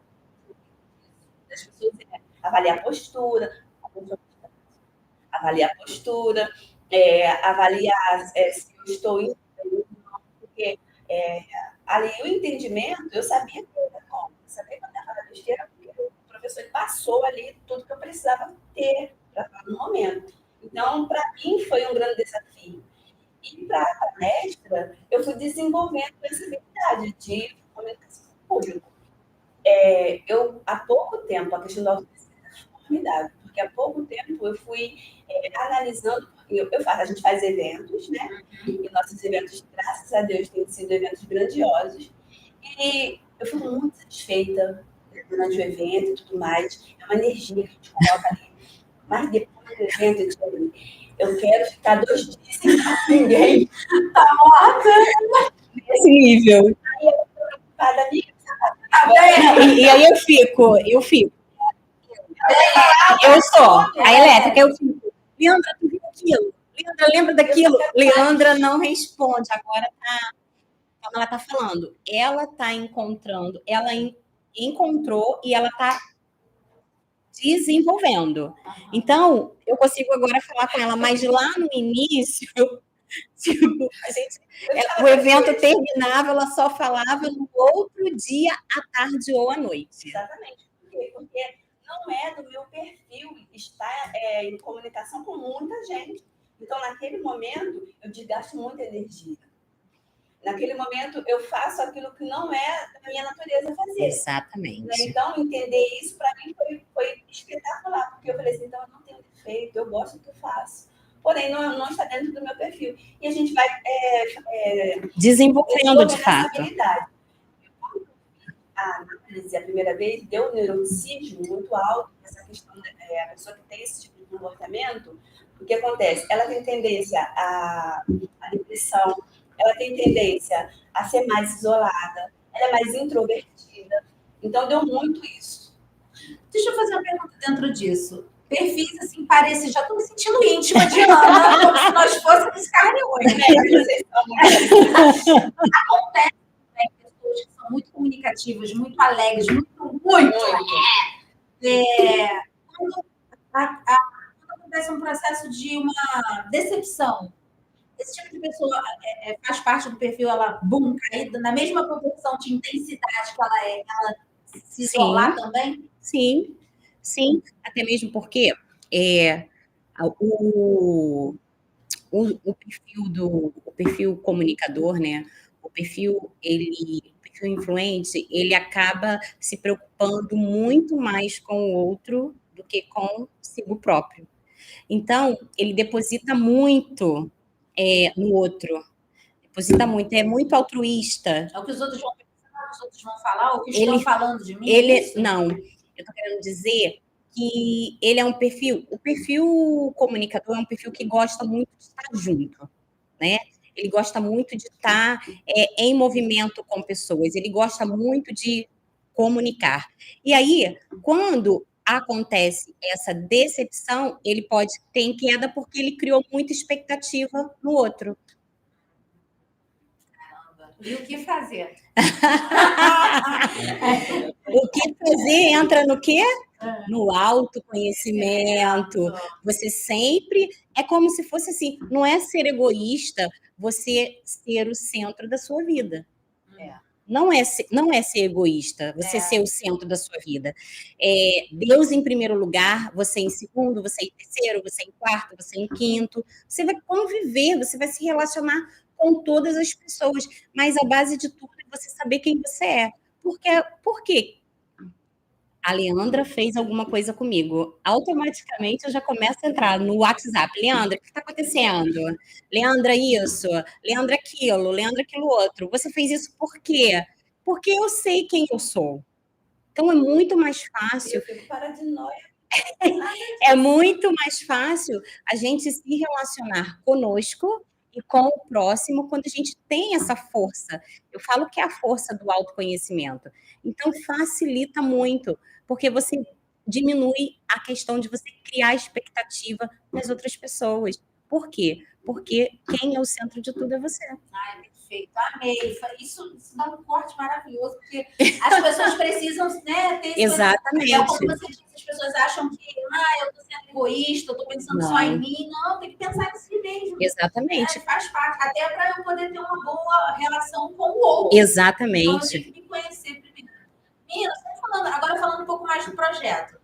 Das pessoas avaliar a postura, avaliar se eu estou entendendo, porque ali o entendimento, eu sabia que eu sabia que eu estava na besteira, porque o professor passou ali tudo que eu precisava ter para falar no momento. Então, para mim, foi um grande desafio. E para a palestra, eu fui desenvolvendo essa habilidade de comunicação com o público. Há pouco tempo, a questão da autoestima é formidável, porque há pouco tempo eu fui analisando, a gente faz eventos, né? E nossos eventos, graças a Deus, têm sido eventos grandiosos. E eu fico muito satisfeita durante o evento e tudo mais. É uma energia que a gente coloca ali. Mas depois do evento, eu quero ficar 2 dias sem falar com ninguém. Tá morta! Nesse nível. Aí eu tô preocupada, amiga. E aí eu fico. Eu sou a elétrica, eu fico. Leandra, tu viu aquilo? Leandra, lembra daquilo? Leandra não responde. Agora como ela tá falando, ela tá encontrando, ela encontrou e ela tá desenvolvendo. Então, eu consigo agora falar com ela, mas lá no início, tipo, o evento terminava, ela só falava no outro dia, à tarde ou à noite. Exatamente. Por quê? Porque não é do meu perfil estar em comunicação com muita gente. Então, naquele momento, eu desgasto muita energia. Naquele momento, eu faço aquilo que não é da minha natureza fazer. Exatamente. Então, entender isso, para mim, foi espetacular. Porque eu falei assim, então, eu não tenho defeito, eu gosto do que eu faço. Porém, não está dentro do meu perfil. E a gente vai desenvolvendo, de fato. Habilidade. análise a primeira vez, deu um neuroticismo muito alto, essa questão a pessoa que tem esse tipo de comportamento, o que acontece? Ela tem tendência à depressão, ela tem tendência a ser mais isolada, ela é mais introvertida. Então, deu muito isso. Deixa eu fazer uma pergunta dentro disso. Perfis, assim, parece... Já estou me sentindo íntima de Ana, como se nós fôssemos carne e unha, né? Acontece, né, pessoas que são muito comunicativas, muito alegres, muito. Quando acontece um processo de uma decepção, esse tipo de pessoa faz parte do perfil, ela, cair na mesma proporção de intensidade que ela se isolar também? Sim, sim. Até mesmo porque o perfil comunicador, né? O perfil influente, ele acaba se preocupando muito mais com o outro do que consigo próprio. Então, ele deposita muito no outro. Deposita muito, é muito altruísta. É o que os outros vão pensar, os outros vão falar, ou o que estão falando de mim? Não, eu estou querendo dizer que ele é um perfil... O perfil comunicador é um perfil que gosta muito de estar junto, né? Ele gosta muito de estar em movimento com pessoas, ele gosta muito de comunicar. E aí, quando acontece essa decepção, ele pode ter em queda porque ele criou muita expectativa no outro. E o que fazer? O que fazer entra no quê? No autoconhecimento. Você sempre... É como se fosse assim, não é ser egoísta, você ser o centro da sua vida. Não é ser egoísta, você ser o centro da sua vida. Deus em primeiro lugar, você em segundo, você em terceiro, você em quarto, você em quinto. Você vai conviver, você vai se relacionar com todas as pessoas, mas a base de tudo é você saber quem você é. Por quê? A Leandra fez alguma coisa comigo. Automaticamente eu já começo a entrar no WhatsApp. Leandra, o que está acontecendo? Leandra, isso. Leandra, aquilo. Leandra, aquilo outro. Você fez isso por quê? Porque eu sei quem eu sou. Então é muito mais fácil. Eu fico paranoia. É muito mais fácil a gente se relacionar conosco e com o próximo quando a gente tem essa força. Eu falo que é a força do autoconhecimento. Então, facilita muito, porque você diminui a questão de você criar expectativa nas outras pessoas. Por quê? Porque quem é o centro de tudo é você. Ai, perfeito. Amei. Isso dá um corte maravilhoso, porque as pessoas precisam, né, ter esse... Exatamente. Como você disse, as pessoas acham que eu estou sendo egoísta, eu estou pensando só em mim. Não, tem que pensar em si mesmo. Exatamente. Faz parte, até para eu poder ter uma boa relação com o outro. Exatamente. Então, eu tenho que me conhecer primeiro. Menina, agora falando um pouco mais do projeto.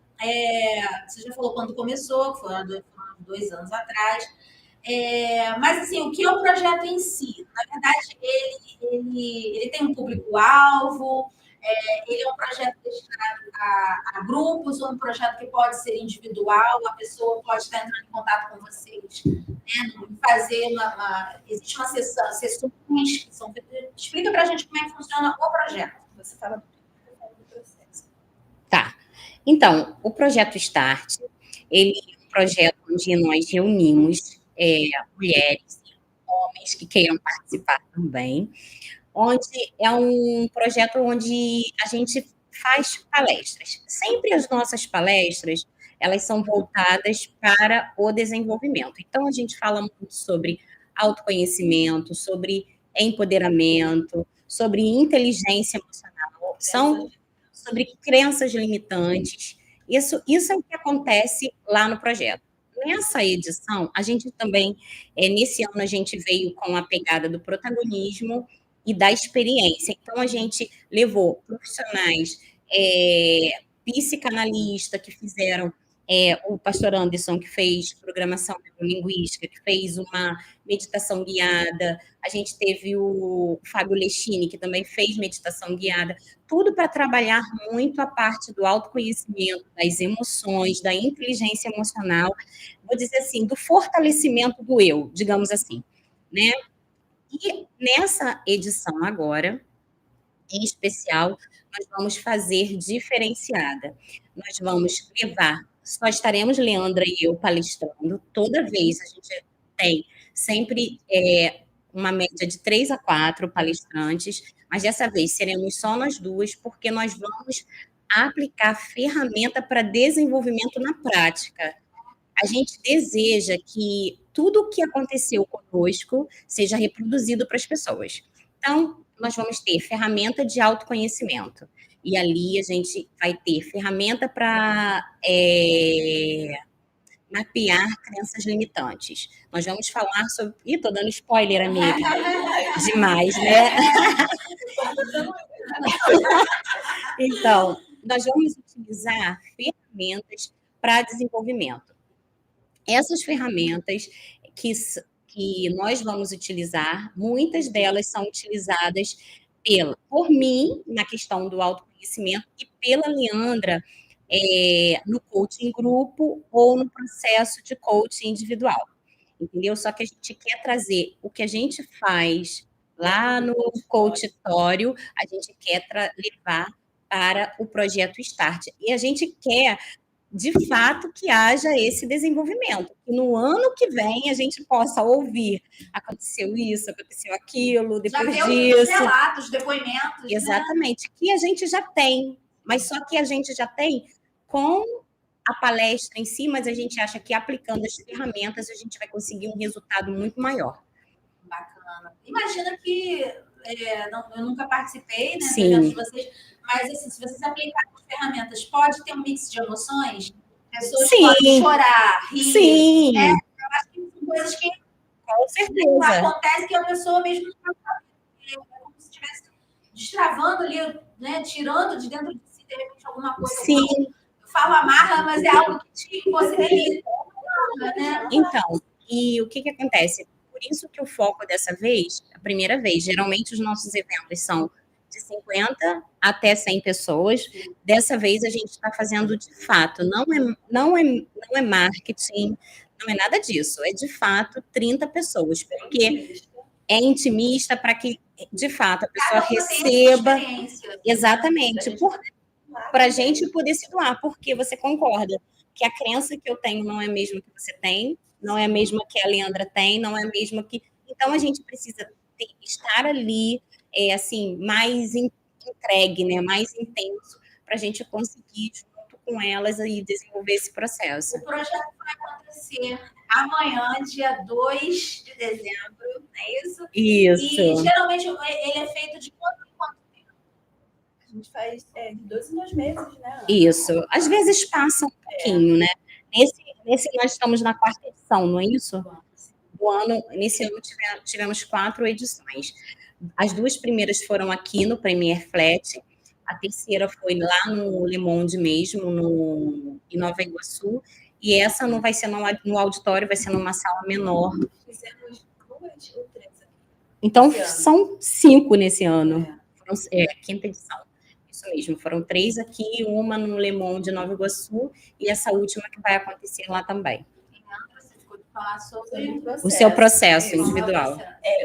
Você já falou quando começou, que foi há 2 anos atrás. Mas, assim, o que é o projeto em si? Na verdade, ele tem um público-alvo, ele é um projeto destinado a grupos, ou um projeto que pode ser individual, a pessoa pode estar entrando em contato com vocês, né, fazer existe uma sessões que são... Explica para a gente como é que funciona o projeto. Você fala do processo. Tá. Então, o projeto Start, ele é um projeto onde nós reunimos mulheres e homens que queiram participar também, onde é um projeto onde a gente faz palestras. Sempre as nossas palestras, elas são voltadas para o desenvolvimento. Então, a gente fala muito sobre autoconhecimento, sobre empoderamento, sobre inteligência emocional, sobre crenças limitantes. Isso é o que acontece lá no projeto. Nessa edição, a gente também, nesse ano, a gente veio com a pegada do protagonismo e da experiência. Então, a gente levou profissionais, psicanalistas que fizeram, o pastor Anderson, que fez programação neurolinguística, que fez uma meditação guiada, a gente teve o Fábio Lechini, que também fez meditação guiada, tudo para trabalhar muito a parte do autoconhecimento, das emoções, da inteligência emocional, vou dizer assim, do fortalecimento do eu, digamos assim, né? E nessa edição agora, em especial, nós vamos fazer diferenciada. Nós vamos levar, só estaremos Leandra e eu palestrando, toda vez a gente tem sempre uma média de 3 a 4 palestrantes, mas dessa vez seremos só nós duas, porque nós vamos aplicar ferramenta para desenvolvimento na prática. A gente deseja que tudo o que aconteceu conosco seja reproduzido para as pessoas. Então, nós vamos ter ferramenta de autoconhecimento. E ali a gente vai ter ferramenta para mapear crenças limitantes. Nós vamos falar sobre... Ih, tô dando spoiler, amiga. Demais, né? Então, nós vamos utilizar ferramentas para desenvolvimento. Essas ferramentas que nós vamos utilizar, muitas delas são utilizadas por mim, na questão do autoconhecimento, e pela Leandra, no coaching grupo ou no processo de coaching individual, entendeu? Só que a gente quer trazer o que a gente faz lá no coachitório, a gente quer levar para o projeto Start. E a gente quer, de fato, que haja esse desenvolvimento, que no ano que vem a gente possa ouvir, aconteceu isso, aconteceu aquilo, depois já disso. Os relatos, depoimentos. Exatamente, né? Que a gente já tem, mas só que a gente já tem com a palestra em si, mas a gente acha que aplicando as ferramentas a gente vai conseguir um resultado muito maior. Bacana. Imagina que eu nunca participei, né, Sim. de vocês, mas assim, se vocês aplicarem as ferramentas, pode ter um mix de emoções? Pessoas podem chorar, rir. Sim. Eu acho que são coisas que com certeza acontece que a pessoa mesmo não sabe. É como se estivesse destravando ali, né, tirando de dentro de si, de repente, alguma coisa. Sim. Eu falo amarra, mas é algo que te impossibilita. Né? Então, e o que acontece? Por isso que o foco dessa vez, a primeira vez, geralmente os nossos eventos são de 50 até 100 pessoas. Dessa vez a gente está fazendo de fato, não é marketing, não é nada disso, é de fato 30 pessoas, porque é intimista para que, de fato, a pessoa receba. Exatamente, para a gente poder se doar, porque você concorda que a crença que eu tenho não é a mesma que você tem, não é a mesma que a Leandra tem, não é a mesma que... Então, a gente precisa estar ali, assim, mais entregue, né? Mais intenso, para a gente conseguir, junto com elas, aí, desenvolver esse processo. O projeto vai acontecer amanhã, dia 2 de dezembro, não é isso? Isso. E, geralmente, ele é feito de quanto em quanto tempo? A gente faz de 2 em 2 meses, né? Isso. Às vezes passa um pouquinho, né? Nesse nós estamos na 4ª edição, não é isso? Do ano, nesse ano tivemos 4 edições. As 2 primeiras foram aqui no Premier Flat, a terceira foi lá no Le Monde mesmo, em Nova Iguaçu, e essa não vai ser no auditório, vai ser numa sala menor. Fizemos 2 ou 3 aqui. Então, são 5 nesse ano. Foram, 5ª edição. Isso mesmo, foram 3 aqui, uma no Le Monde de Nova Iguaçu, e essa última que vai acontecer lá também. Você ficou de falar sobre o seu processo individual.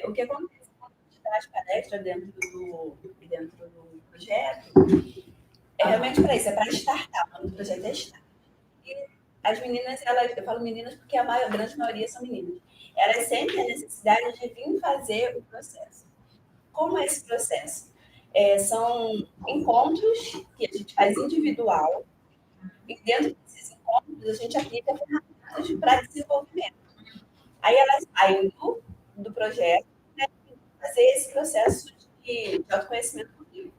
O que acontece quando a gente dá as palestras dentro do projeto é realmente para isso, é para startar, o projeto é start. E as meninas, eu falo meninas porque a grande maioria são meninas, elas sentem a necessidade de vir fazer o processo. Como é esse processo? São encontros que a gente faz individual, e dentro desses encontros a gente aplica ferramentas para desenvolvimento. Aí elas saem do projeto, né, fazer esse processo de autoconhecimento comigo.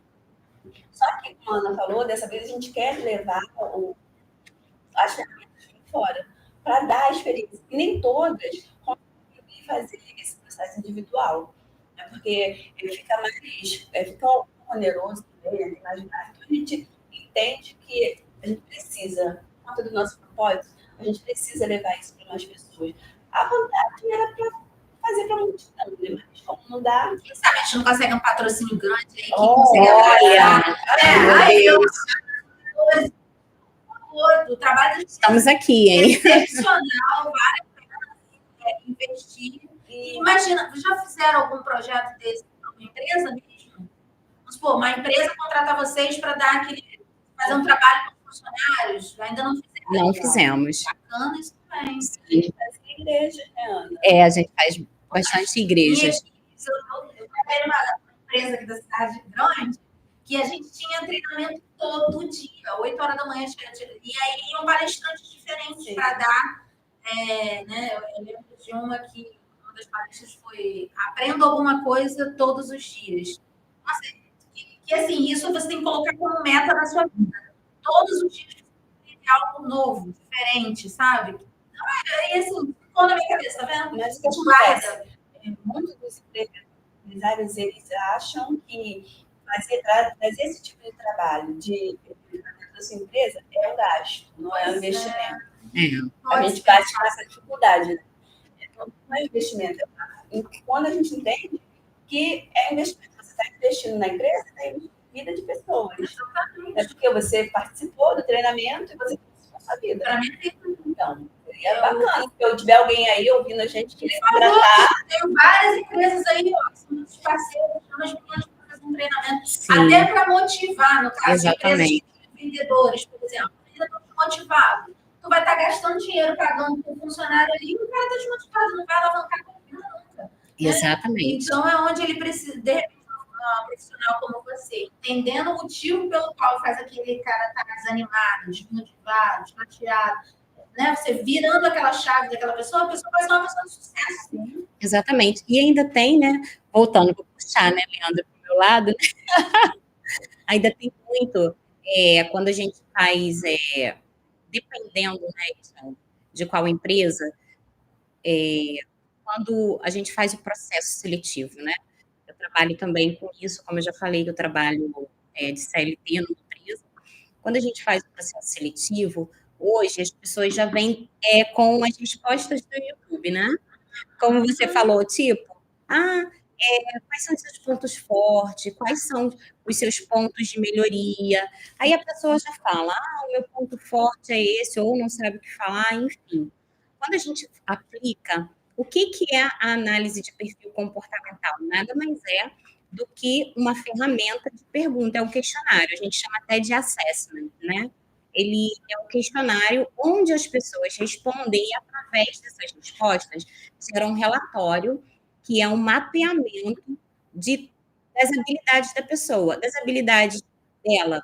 Só que, como a Ana falou, dessa vez a gente quer levar as ferramentas para fora, para dar a experiência. E nem todas conseguem fazer esse processo individual, né, porque fica oneroso também, né, imaginar. Então a gente entende que a gente precisa, por conta do nosso propósito, a gente precisa levar isso para mais pessoas. A vantagem era para fazer para multidão, né? Mas como não dá... Quem sabe a gente não consegue um patrocínio grande aí que consegue o trabalho estamos aqui, hein? Excepcional, vale a pena investir. E imagina, já fizeram algum projeto desse para uma empresa mesmo? Vamos supor, uma empresa contrata vocês para fazer um trabalho com os funcionários, ainda não fizeram. Não fizemos. Bacana isso também. Sim. Mas que igreja, né, Ana? A gente faz bastante igrejas. Eu trabalhei numa empresa aqui da cidade grande, que a gente tinha treinamento todo dia, 8 horas da manhã, e aí iam palestrantes diferentes para dar, né? Eu lembro de uma das palestras foi aprenda alguma coisa todos os dias. Nossa, que assim, isso você tem que colocar como meta na sua vida. Todos os dias você tem algo novo, diferente, sabe? E assim, ficou na minha cabeça, tá vendo? Mas o que acontece? Muitos dos empresários, eles acham que fazer esse tipo de trabalho da sua empresa é um gasto, não é um investimento. A gente bate com essa dificuldade, né? Não é investimento. Quando a gente entende que é investimento, você está investindo na empresa, está investindo na vida de pessoas. É porque você participou do treinamento e você participou da sua vida. Então, é bacana. Se eu tiver alguém aí ouvindo a gente que quer contratar. Tem várias empresas aí, ó, que são dos parceiros, chama as meninas para fazer um treinamento. Sim. Até para motivar, no caso Exatamente. de empresas vendedores, por exemplo. Motivado. Tu vai estar gastando dinheiro pagando por um funcionário ali e o cara está desmotivado, não vai alavancar com ele nunca. Exatamente. Então, é onde ele precisa, de repente, um profissional como você, entendendo o motivo pelo qual faz aquele cara estar desanimado, desmotivado, chateado, né? Você virando aquela chave daquela pessoa, a pessoa vai ser uma pessoa de sucesso. Sim. Exatamente. E ainda tem, né? Voltando, vou puxar, né, Leandro, para o meu lado, né? Ainda tem muito, quando a gente faz, dependendo, né, de qual empresa, quando a gente faz o processo seletivo, né? Eu trabalho também com isso, como eu já falei, eu trabalho de CLT numa empresa. Quando a gente faz o processo seletivo, hoje as pessoas já vêm com as respostas do YouTube, né? Como você falou, tipo, quais são os seus pontos fortes, quais são os seus pontos de melhoria. Aí a pessoa já fala, o meu ponto forte é esse, ou não sabe o que falar, enfim. Quando a gente aplica, o que é a análise de perfil comportamental? Nada mais é do que uma ferramenta de pergunta, é um questionário, a gente chama até de assessment, né? Ele é um questionário onde as pessoas respondem e, através dessas respostas, gera um relatório que é um mapeamento das habilidades da pessoa, das habilidades dela,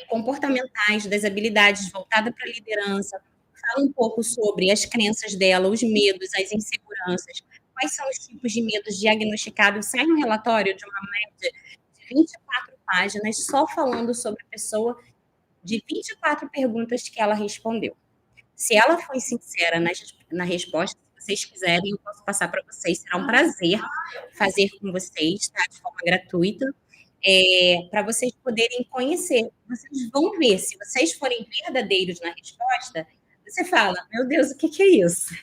comportamentais, das habilidades voltadas para a liderança, fala um pouco sobre as crenças dela, os medos, as inseguranças, quais são os tipos de medos diagnosticados. Sai um relatório de uma média de 24 páginas só falando sobre a pessoa, de 24 perguntas que ela respondeu. Se ela foi sincera na resposta, se vocês quiserem, eu posso passar para vocês. Será um prazer fazer com vocês, tá? De forma gratuita, para vocês poderem conhecer. Vocês vão ver, se vocês forem verdadeiros na resposta, você fala, meu Deus, o que é isso?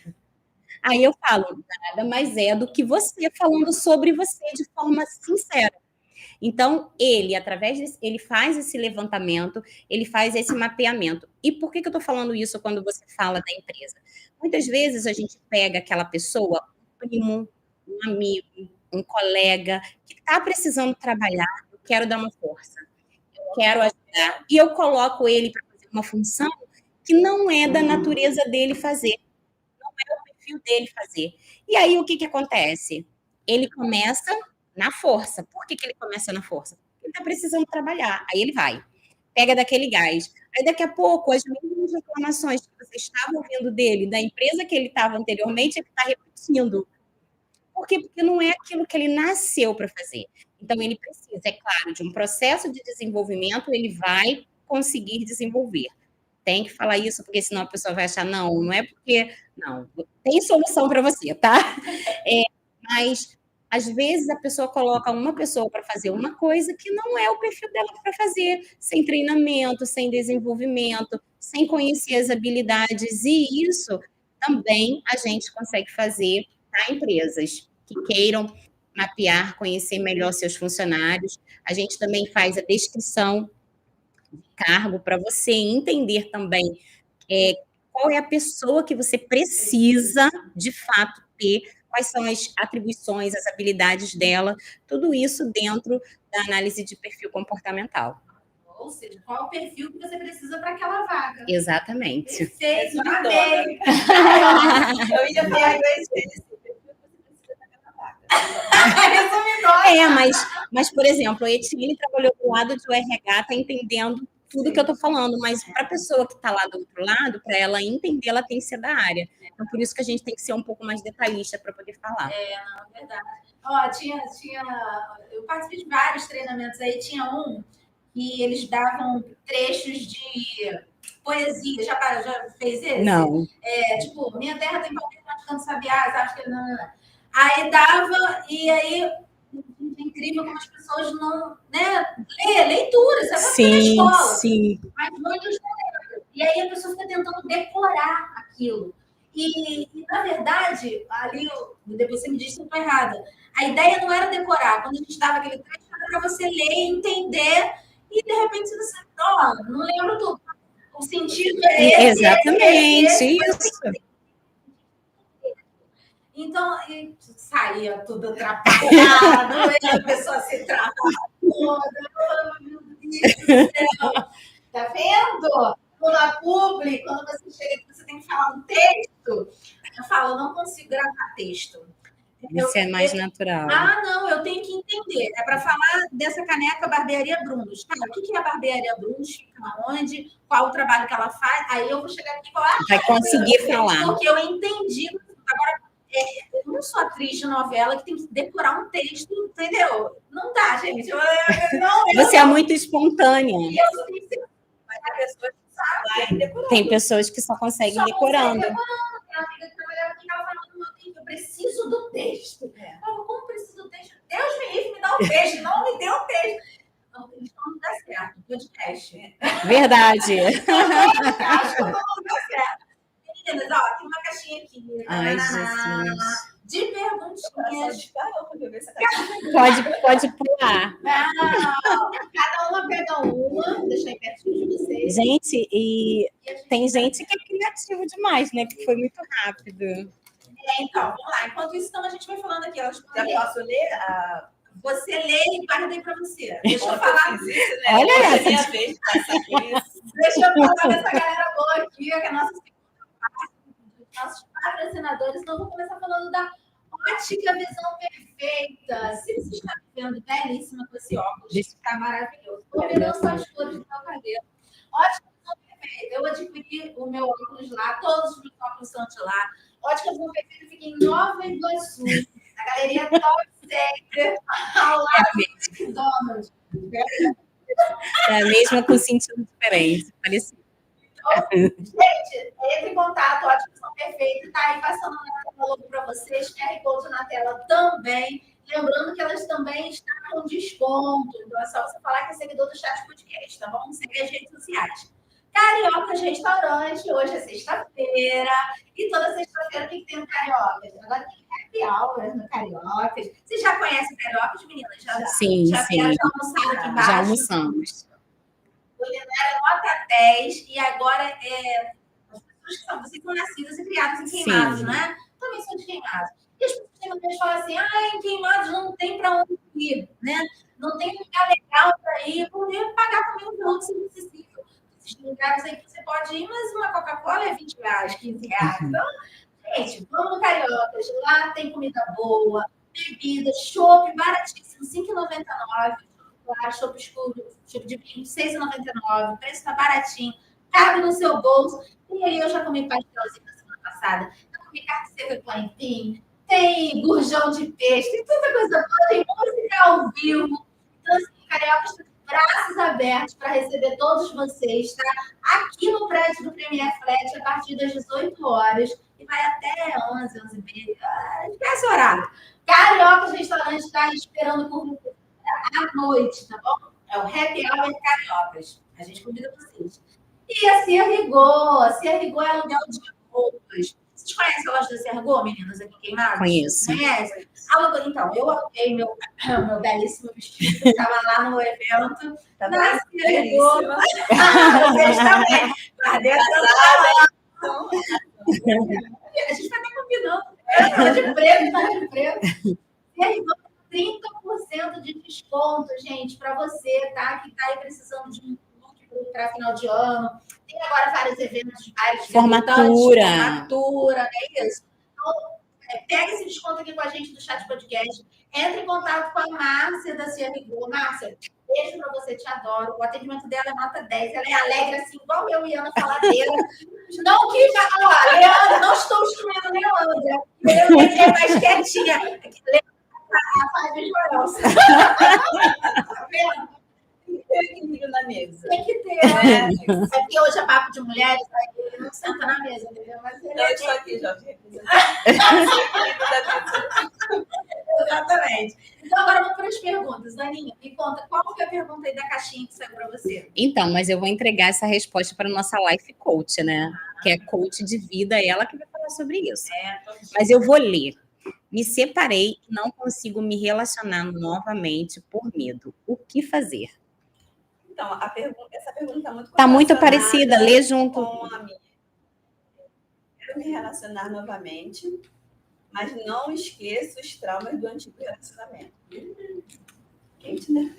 Aí eu falo, nada mais é do que você falando sobre você de forma sincera. Então, ele faz esse levantamento, ele faz esse mapeamento. E por que eu estou falando isso quando você fala da empresa? Muitas vezes a gente pega aquela pessoa, um primo, um amigo, um colega, que está precisando trabalhar, eu quero dar uma força, eu quero ajudar, e eu coloco ele para fazer uma função que não é da natureza dele fazer, não é o perfil dele fazer. E aí, o que acontece? Ele começa na força. Por que ele começa na força? Ele está precisando trabalhar. Aí ele vai, pega daquele gás. Aí daqui a pouco, as mesmas reclamações que você estava ouvindo dele, da empresa que ele estava anteriormente, ele está repetindo. Por quê? Porque não é aquilo que ele nasceu para fazer. Então, ele precisa, é claro, de um processo de desenvolvimento, ele vai conseguir desenvolver. Tem que falar isso, porque senão a pessoa vai achar, não é porque... Não, tem solução para você, tá? Mas às vezes a pessoa coloca uma pessoa para fazer uma coisa que não é o perfil dela para fazer, sem treinamento, sem desenvolvimento, sem conhecer as habilidades, e isso também a gente consegue fazer para empresas que queiram mapear, conhecer melhor seus funcionários. A gente também faz a descrição de cargo para você entender também qual é a pessoa que você precisa, de fato, ter quais são as atribuições, as habilidades dela, tudo isso dentro da análise de perfil comportamental. Ou seja, qual o perfil que você precisa para aquela vaga. Exatamente. Perfeito, Resumidona. amei. Eu ia falar inglês esse perfil que você precisa daquela vaga. Resumidona. Mas, por exemplo, a Etienne trabalhou do lado de RH, está entendendo tudo que eu estou falando, mas para a pessoa que está lá do outro lado, para ela entender, ela tem que ser da área. Então, por isso que a gente tem que ser um pouco mais detalhista para poder falar. Não, é verdade. Ó, eu participei de vários treinamentos aí, tinha um que eles davam trechos de poesia. Já fez esse? Não. Tipo, minha terra tem palmeira, mas canto sabiás, acho que não. Aí dava, e aí é incrível como as pessoas não, né, leitura, você vai fazer na escola, mas muitos não lembram. E aí a pessoa fica tentando decorar aquilo. E na verdade, ali, depois você me disse que eu estou errada, a ideia não era decorar. Quando a gente dava aquele trecho, era para você ler, entender, e de repente você não lembro tudo. O sentido é esse. Exatamente, isso. Então, saía tudo atrapalhado, a pessoa se travava toda. Meu Deus do céu. Tá vendo? Na publi, quando você chega e você tem que falar um texto, eu falo, eu não consigo gravar texto. Isso é mais natural. Não, eu tenho que entender. É para falar dessa caneca Barbearia Brunos. Tá, o que é a Barbearia Brunos? Fica onde? Qual o trabalho que ela faz? Aí eu vou chegar aqui e falar. Vai conseguir falar. Porque eu entendi. Agora, eu não sou atriz de novela que tem que decorar um texto, entendeu? Não dá, gente. Você é muito espontânea. Eu tenho que ser. Mas a pessoa que sabe. Tem pessoas que só conseguem decorando. Tem uma amiga que trabalhava aqui, ela falava, eu preciso do texto. Eu falava, como preciso do texto? Deus me livre, me dá o texto. Não me deu o texto. Não dá certo. Podcast. Verdade. Acho que não dá certo. Meninas, ó, tem uma caixinha aqui. Ai, Jesus. De perguntinhas. Pode pular. Não, cada uma pega uma. Deixa aí pertinho de vocês. Gente, e tem gente que é criativo demais, né? Que foi muito rápido. Então, vamos lá. Enquanto isso, então, a gente vai falando aqui. Já posso ler? Você lê e guarda aí para você. Deixa eu falar. Isso, né? Olha essa. Minha vez de passar por isso. Deixa eu falar dessa galera boa aqui, que é a nossa nossos patrocinadores. Então, vou começar falando da Ótica Visão Perfeita. Se você está me vendo belíssima com esse óculos, está maravilhoso. Estou virando só as cores do meu cabelo. Ótica Visão Perfeita. Eu adquiri o meu óculos lá, todos os meus óculos são de lá. Ótica Visão Perfeita fica em Nova Iguaçu, na galeria Top Center, ao lado do McDonald's. É mesmo com sentido diferente. Parecido. Gente, entre em contato, Ótica Visão Perfeita, está aí passando na tela logo para vocês, QR Code na tela também. Lembrando que elas também estão com desconto, então é só você falar que é seguidor do Chat Podcast, tá bom? Segue as redes sociais. Cariocas Restaurante, hoje é sexta-feira, e toda sexta-feira o que tem no Cariocas? Agora tem happy hour no Cariocas. Vocês já conhecem Cariocas, meninas? Sim. Já almoçaram aqui embaixo? Já almoçamos. O Leonel era nota 10 e agora as pessoas que são nascidas e criadas em Queimados, né? Também são de Queimados. E as pessoas têm falam assim, em Queimados não tem para onde ir, né? Não tem lugar legal para ir, poder pagar também um produto se necessita. Existem lugares aí que você pode ir, mas uma Coca-Cola é R$20, R$15. Então, gente, vamos no Cariocas. Lá tem comida boa, bebida, chopp baratíssimo, R$5,99. Chopp escuro, chopp de vinho, R$6,99. O preço está baratinho, cabe no seu bolso. E aí eu já comi pastelzinho na semana passada, já comi carne seca com aipim, tem gurjão de peixe, tem tanta coisa boa, tem música ao vivo. Então, assim, Carioca está de braços abertos para receber todos vocês, tá? Aqui no prédio do Premier Flat, a partir das 18 horas, e vai até 11, 11h30. Esquece o horário. Carioca Restaurante está esperando por você à noite, tá bom? É o Happy Hour Cariocas. A gente convida vocês. E a Serrigô. A Serrigô é aluguel de roupas. Vocês conhecem a loja da Serrigô, meninas, aqui em Queimados? Conheço. Conhece? Então, eu aluguei meu belíssimo vestido, que estava lá no evento. Tá na Serrigô. Vocês também. Guardei a gente vai estar combinando. Tá de preto, tá de preto. E aí, 30% de desconto, gente, para você, tá? Que tá aí precisando de um look para final de ano. Tem agora vários eventos, vários Formatura. Formatura, é isso. Então, pega esse desconto aqui com a gente do Chat Podcast. Entre em contato com a Márcia da Cia Rigor. Márcia, beijo pra você, te adoro. O atendimento dela é nota 10. Ela é alegre, assim, igual eu e Ana Faladeira. Não que... Ó, Leandra, não estou instruindo a Leandra. Eu é mais quietinha. A Fábio Joelson. Tá vendo? Tem que ter equilíbrio na mesa. Tem que ter, né? É porque hoje é papo de mulheres, aí ele não senta na mesa, entendeu? Mas ele Então, eu estou aqui, Jorge. Exatamente. Então, agora vamos para as perguntas. Aninha, me conta, qual foi a pergunta aí da caixinha que saiu para você? Então, mas eu vou entregar essa resposta para a nossa life coach, né? Que é coach de vida, ela que vai falar sobre isso. Mas eu vou ler. Me separei e não consigo me relacionar novamente por medo. O que fazer? Então, essa pergunta está muito Tá muito parecida, lê junto. Com a minha. Quero me relacionar novamente, mas não esqueço os traumas do antigo relacionamento. Quente, né?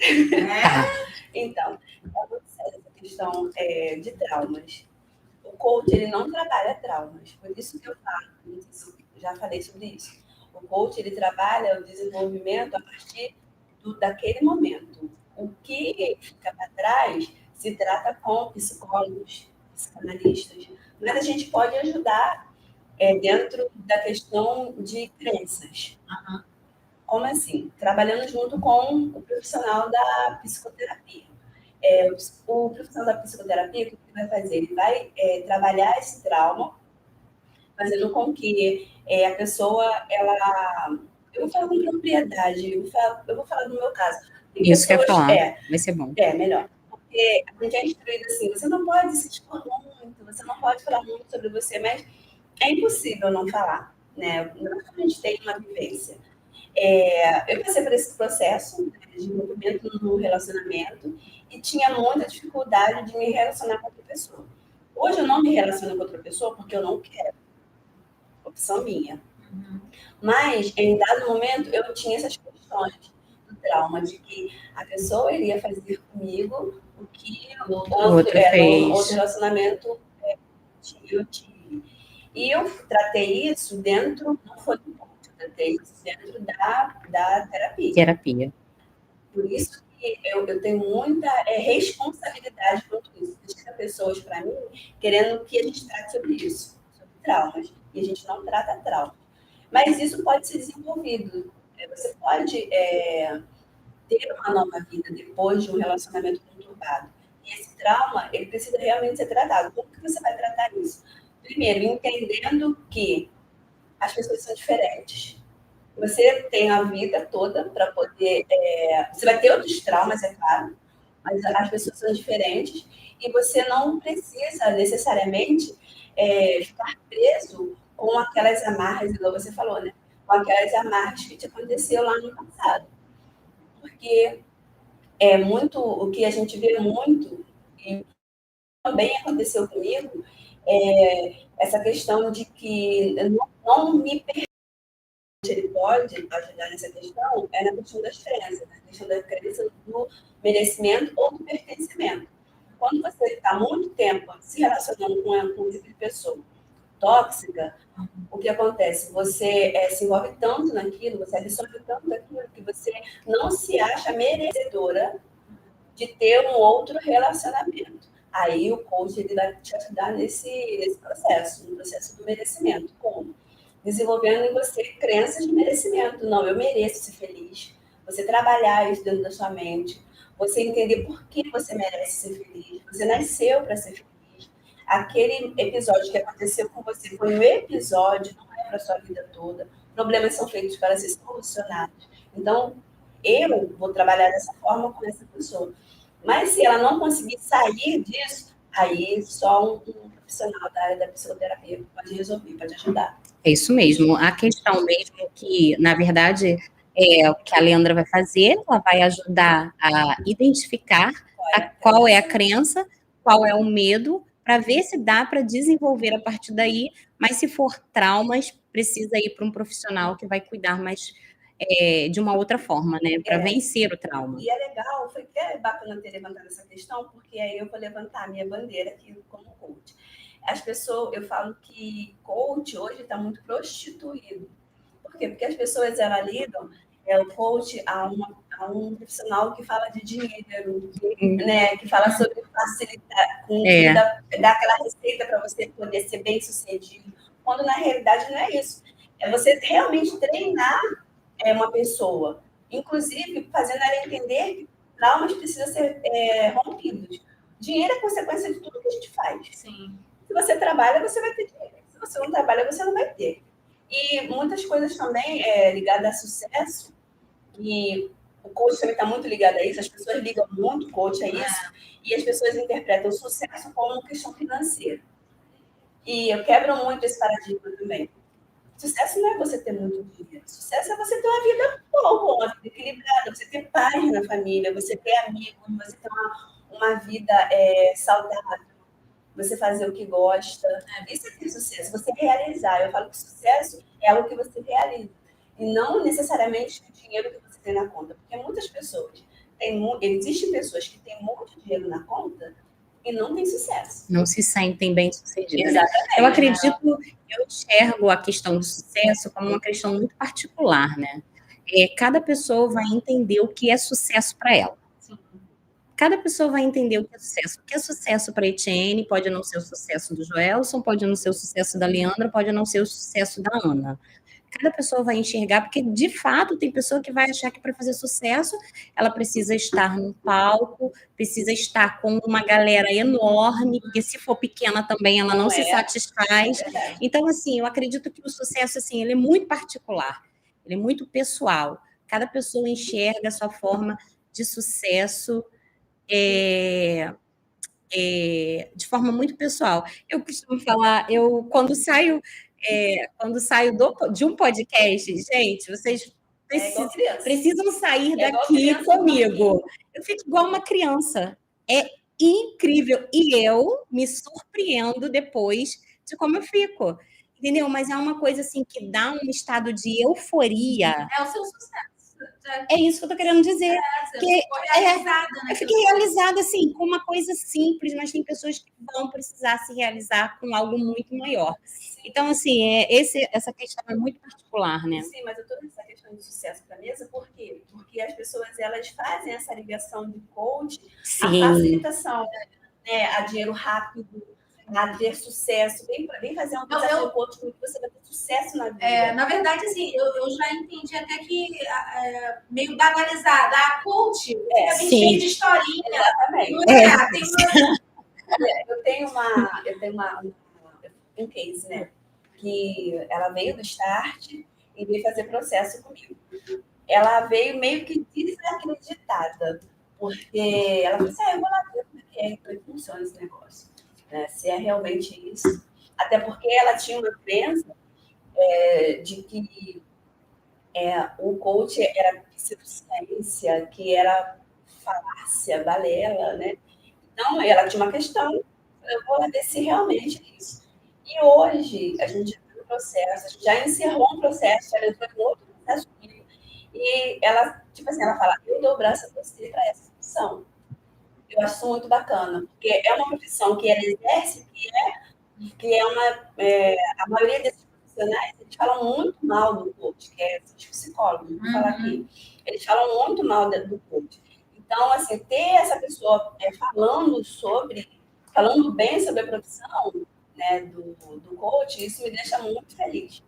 Então, é muito séria essa questão de traumas. O coach, ele não trabalha traumas. Por isso que eu falo, já falei sobre isso. O coach, ele trabalha o desenvolvimento a partir daquele momento. O que fica para trás se trata com psicólogos, psicanalistas. Mas a gente pode ajudar dentro da questão de crenças. Uhum. Como assim? Trabalhando junto com o profissional da psicoterapia. O profissional da psicoterapia, o que ele vai fazer? Ele vai trabalhar esse trauma, fazendo com que a pessoa, eu vou falar com propriedade, eu vou falar do meu caso. Isso que eu ia falar, vai ser bom. Melhor. Porque a gente é instruído assim, você não pode se expor muito, você não pode falar muito sobre você, mas é impossível não falar, né? A gente tem uma vivência. Eu passei por esse processo, né, de desenvolvimento no relacionamento e tinha muita dificuldade de me relacionar com outra pessoa. Hoje eu não me relaciono com outra pessoa porque eu não quero. Opção minha. Uhum. Mas, em dado momento, eu tinha essas questões do trauma, de que a pessoa iria fazer comigo o que o outro relacionamento eu tive. E eu tratei isso dentro, não foi do ponto, eu tratei isso dentro da terapia. Por isso que eu tenho muita responsabilidade quanto a isso. Chega pessoas para mim querendo que a gente trate sobre isso, sobre traumas. E a gente não trata trauma. Mas isso pode ser desenvolvido. Você pode ter uma nova vida depois de um relacionamento conturbado. E esse trauma, ele precisa realmente ser tratado. Como que você vai tratar isso? Primeiro, entendendo que as pessoas são diferentes. Você tem a vida toda para poder... você vai ter outros traumas, é claro, mas as pessoas são diferentes e você não precisa necessariamente ficar preso com aquelas amarras, igual você falou, né? Com aquelas amarras que te aconteceu lá no passado. Porque é muito o que a gente vê muito, e também aconteceu comigo, essa questão de que não me permite. Ele pode ajudar nessa questão na questão das crenças, na questão da crença do merecimento ou do pertencimento. Quando você está muito tempo se relacionando com um tipo de pessoa tóxica, o que acontece? Você se envolve tanto naquilo, você absorve tanto daquilo que você não se acha merecedora de ter um outro relacionamento. Aí o coach ele vai te ajudar nesse processo, no processo do merecimento. Como? Desenvolvendo em você crenças de merecimento. Não, eu mereço ser feliz. Você trabalhar isso dentro da sua mente. Você entender por que você merece ser feliz. Você nasceu para ser feliz. Aquele episódio que aconteceu com você foi um episódio, não é para a sua vida toda. Problemas são feitos para ser solucionados. Então, eu vou trabalhar dessa forma com essa pessoa. Mas se ela não conseguir sair disso, aí só um profissional da área da psicoterapia pode resolver, pode ajudar. É isso mesmo. A questão mesmo que, na verdade, o que a Leandra vai fazer, ela vai ajudar a identificar qual é a crença, qual é o medo para ver se dá para desenvolver a partir daí, mas se for traumas, precisa ir para um profissional que vai cuidar mais de uma outra forma, né? Para vencer o trauma. E é legal, foi até bacana ter levantado essa questão, porque aí eu vou levantar a minha bandeira aqui como coach. As pessoas, eu falo que coach hoje está muito prostituído. Por quê? Porque as pessoas elas lidam o coach a um profissional que fala de dinheiro, né? Que fala sobre facilitar, dar aquela receita para você poder ser bem sucedido, quando na realidade não é isso. É você realmente treinar uma pessoa, inclusive fazendo ela entender que traumas precisam ser rompidos. Dinheiro é consequência de tudo que a gente faz. Sim. Se você trabalha, você vai ter dinheiro. Se você não trabalha, você não vai ter. E muitas coisas também ligadas a sucesso, e o coach também está muito ligado a isso, as pessoas ligam muito o coach a isso, e as pessoas interpretam o sucesso como uma questão financeira. E eu quebro muito esse paradigma também. Sucesso não é você ter muito dinheiro. Sucesso é você ter uma vida boa, uma vida equilibrada, você ter paz na família, você ter amigos, você ter uma vida saudável, você fazer o que gosta. Isso é ter sucesso, você realizar. Eu falo que sucesso é algo que você realiza. E não necessariamente o dinheiro que você tem na conta. Porque muitas pessoas existem pessoas que têm muito dinheiro na conta e não têm sucesso. Não se sentem bem-sucedidas. Exatamente. Eu acredito, eu enxergo a questão do sucesso como uma questão muito particular, né? Cada pessoa vai entender o que é sucesso para ela. Sim. Cada pessoa vai entender o que é sucesso. O que é sucesso para a Etienne pode não ser o sucesso do Joelson, pode não ser o sucesso da Leandra, pode não ser o sucesso da Ana. Cada pessoa vai enxergar, porque de fato tem pessoa que vai achar que para fazer sucesso ela precisa estar num palco, precisa estar com uma galera enorme, porque se for pequena também ela não se satisfaz. Então, assim, eu acredito que o sucesso, assim, ele é muito particular, ele é muito pessoal. Cada pessoa enxerga a sua forma de sucesso de forma muito pessoal. Eu costumo falar, quando saio de um podcast, gente, vocês precisam sair daqui comigo. Eu fico igual uma criança. É incrível. E eu me surpreendo depois de como eu fico. Entendeu? Mas é uma coisa assim que dá um estado de euforia. É o seu sucesso. É isso que eu tô querendo dizer. Eu fiquei realizada, assim, com uma coisa simples, mas tem pessoas que vão precisar se realizar com algo muito maior. Sim. Então, assim, essa questão é muito particular, né? Sim, mas eu tô nessa questão de sucesso para a mesa, por quê? Porque as pessoas, elas fazem essa ligação de coach, Sim. A facilitação, né, a dinheiro rápido, a ter sucesso. Vem fazer um desafio coach que você vai ter sucesso na vida. Na verdade, assim, eu já entendi até que meio banalizada. A coach fica bem cheia de historinha. Exatamente. Eu tenho um case, né? Que ela veio do Start e veio fazer processo comigo. Ela veio meio que desacreditada, porque ela falou assim, eu vou lá ver como é que funciona esse negócio. Se é realmente isso. Até porque ela tinha uma crença de que o coach era pseudociência, que era falácia, balela, né? Então, ela tinha uma questão, eu vou lá ver se realmente é isso. E hoje, a gente já viu o processo, a gente já encerrou um processo, já entrou em outro processo comigo, e ela, tipo assim, ela fala, eu dou o braço a você para essa função. Eu acho isso muito bacana, porque é uma profissão que ela exerce, que é a maioria desses profissionais, eles falam muito mal do coach, que é os psicólogos, vou falar aqui. Eles falam muito mal do coach. Então, assim, ter essa pessoa falando bem sobre a profissão, né, do coach, isso me deixa muito feliz.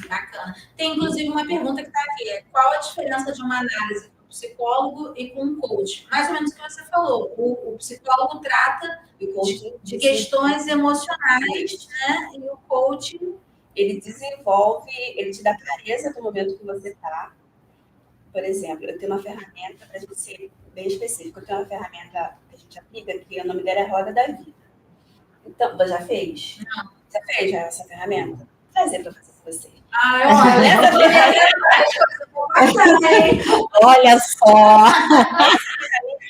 Bacana. Tem, inclusive, uma pergunta que está aqui. Qual a diferença de uma análise com o psicólogo e com o coach? Mais ou menos o que você falou. O psicólogo trata de questões emocionais, né? E o coach, ele desenvolve, ele te dá clareza do momento que você está. Por exemplo, eu tenho uma ferramenta, para a gente ser bem específico, eu tenho uma ferramenta que a gente aplica, que o nome dela é Roda da Vida. Então, você já fez? Não. Você fez já essa ferramenta? Vou fazer para fazer com você. Olha só!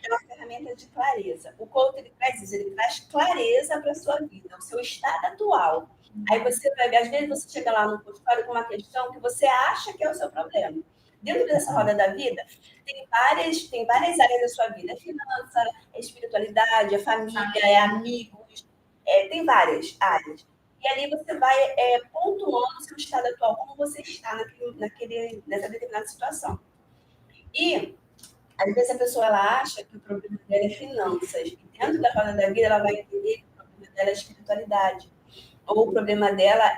É uma ferramenta de clareza. O coach, ele traz isso, ele traz clareza para a sua vida, o seu estado atual. Aí você vai ver, às vezes você chega lá no consultório com uma questão que você acha que é o seu problema. Dentro dessa roda da vida, tem várias áreas da sua vida. É finança, é espiritualidade, é família, é amigos, tem várias áreas. E ali você vai pontuando o seu estado atual, como você está nessa determinada situação. E, às vezes, a pessoa ela acha que o problema dela é finanças. E dentro da roda da vida, ela vai entender que o problema dela é espiritualidade. Ou o problema dela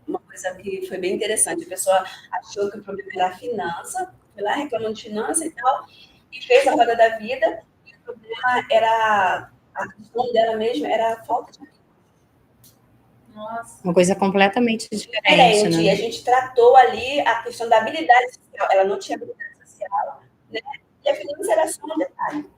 uma coisa que foi bem interessante. A pessoa achou que o problema era a finança, foi lá reclamando de finança e tal, e fez a roda da vida, e o problema era, a questão dela mesma era a falta de amigos. Nossa. Uma coisa completamente diferente, né? E a gente tratou ali a questão da habilidade social. Ela não tinha habilidade social, né? E a finança era só um detalhe.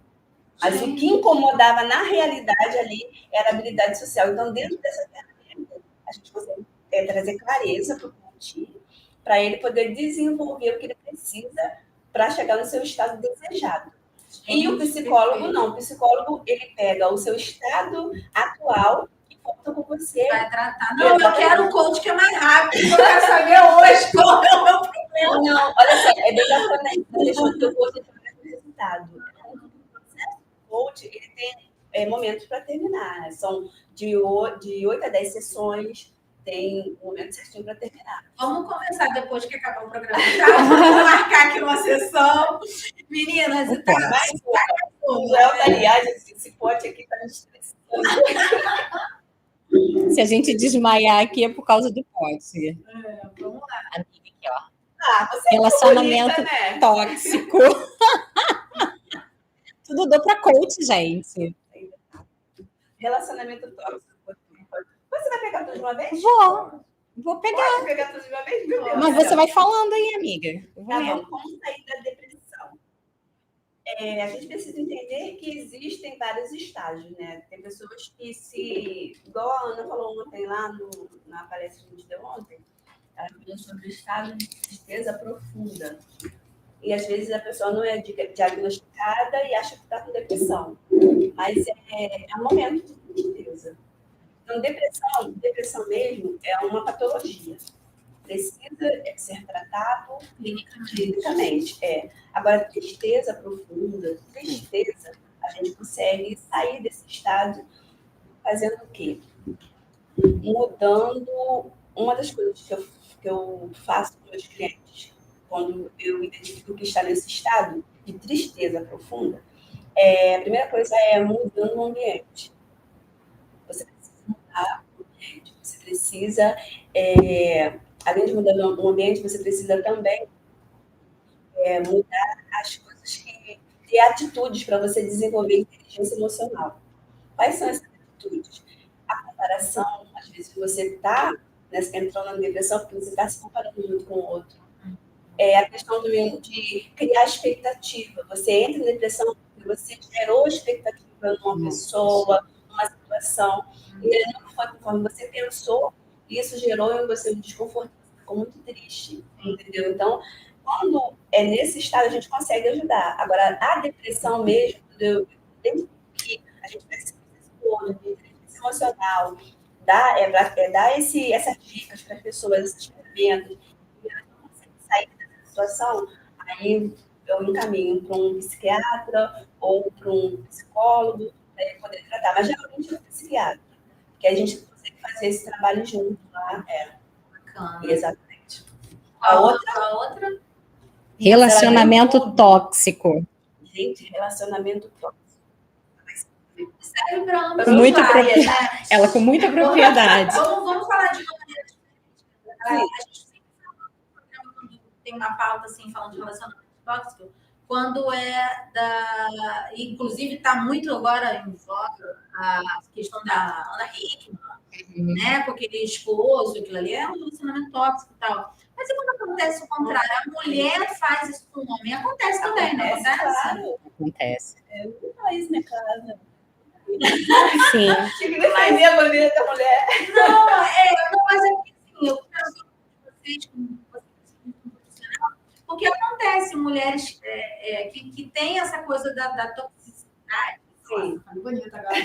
Mas o que incomodava na realidade ali era a habilidade social. Então, dentro dessa ferramenta, a gente consegue trazer clareza para o cliente, para ele poder desenvolver o que ele precisa para chegar no seu estado desejado. E o psicólogo não. O psicólogo, ele pega o seu estado atual e volta com você. Vai tratar. Não, eu quero o coach que é mais rápido. Eu quero saber hoje qual é o meu problema. Não, olha só, é bem bacana isso. Deixa eu coach de resultado. O processo do coach, ele tem momentos para terminar. São de 8 a 10 sessões. Tem um momento certinho para terminar. Vamos conversar depois que acabar o programa, tá? Vamos marcar aqui uma sessão. Meninas, e tá mais aliás, esse pote aqui tá me estressando. Se a gente desmaiar aqui é por causa do pote. Vamos lá. Amiga, aqui, ó. Você relacionamento bonita, né? tóxico. Tudo dou para coach, gente. Relacionamento tóxico. Você vai pegar tudo de uma vez? Vou pegar. Pode pegar tudo de uma vez? Meu Deus. Mas você vai falando aí, amiga. Tá bom, como sair da depressão? A gente precisa entender que existem vários estágios, né? Tem pessoas que igual a Ana falou ontem lá na palestra que a gente deu ontem, ela falou sobre o estado de tristeza profunda. E às vezes a pessoa não é diagnosticada e acha que está com depressão. Mas é um momento de tristeza. Então, depressão mesmo é uma patologia. Precisa ser tratado clinicamente. Agora, tristeza profunda, a gente consegue sair desse estado fazendo o quê? Mudando. Uma das coisas que eu faço com meus clientes, quando eu identifico que está nesse estado de tristeza profunda, a primeira coisa é mudando o ambiente. Você precisa mudar o ambiente, você precisa, além de mudar o ambiente, você precisa também mudar as coisas ter atitudes para você desenvolver inteligência emocional. Quais são essas atitudes? A comparação, às vezes você está entrando na depressão porque você está se comparando junto com o outro. A questão também de criar expectativa. Você entra na depressão porque você gerou expectativa numa pessoa, numa situação, e não foi conforme você pensou, e isso gerou em você um desconforto, você ficou muito triste, entendeu? Então, quando é nesse estado, a gente consegue ajudar. Agora, a depressão mesmo, que a gente precisa de inteligência emocional, dar essas dicas para as pessoas, esses ferramentas, e elas não conseguem sair dessa situação, aí eu encaminho para um psiquiatra ou para um psicólogo para ele poder tratar. Mas geralmente é um psiquiatra, que a gente consegue fazer esse trabalho junto lá. Bacana. Exatamente. A outra? Relacionamento tóxico. Gente, relacionamento tóxico. Serve para ambas Muito as áreas, né? Ela com muita propriedade. Vamos falar de uma maneira diferente. A gente sempre fala no programa quando tem uma pauta assim, falando de relacionamento tóxico, quando inclusive está muito agora em voga a questão da Ana Hickman, né? Com aquele esposo, aquilo ali é um relacionamento tóxico e tal. Mas e quando acontece o contrário? A mulher faz isso com o homem. Acontece também, não acontece? Claro. Acontece. Eu faço isso na casa. Sim. Tinha que defender a bandeira da mulher. Não, mas é que assim, eu quero vocês como profissional, porque acontece mulheres que tem essa coisa da toxicidade. Sim. Nossa, bonito agora.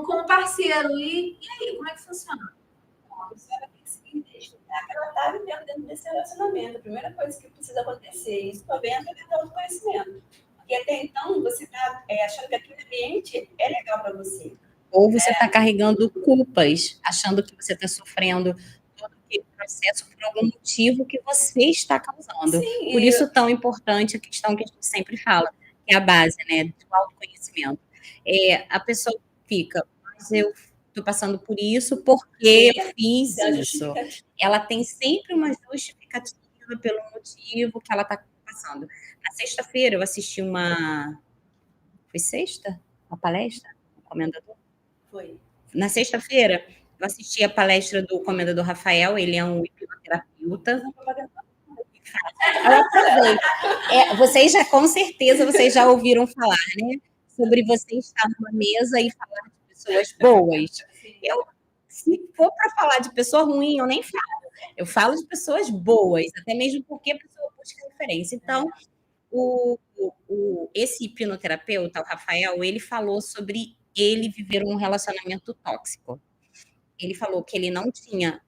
com o parceiro. E aí, como é que funciona? A pessoa tem que seguir estudar que ela está vivendo dentro desse relacionamento. A primeira coisa que precisa acontecer, isso só vem através do autoconhecimento. Porque até então você está achando que aquele ambiente é legal para você. Ou você está carregando culpas, achando que você está sofrendo todo aquele processo por algum motivo que você está causando. Sim, por isso tão importante a questão que a gente sempre fala, que é a base, né, do autoconhecimento. A pessoa fica, mas eu estou passando por isso porque eu fiz isso. Ela tem sempre uma justificativa pelo motivo que ela está passando. Na sexta-feira eu assisti Foi sexta? Uma palestra? Um comendador? Foi. Na sexta-feira, eu assisti a palestra do comendador Rafael, ele é um hipnoterapeuta. Eu aproveito. Com certeza, vocês já ouviram falar, né? Sobre você estar numa mesa e falar de pessoas boas. Se for para falar de pessoa ruim, eu nem falo. Eu falo de pessoas boas, até mesmo porque a pessoa busca referência. Então, esse hipnoterapeuta, o Rafael, ele falou sobre ele viver um relacionamento tóxico. Ele falou que ele não tinha...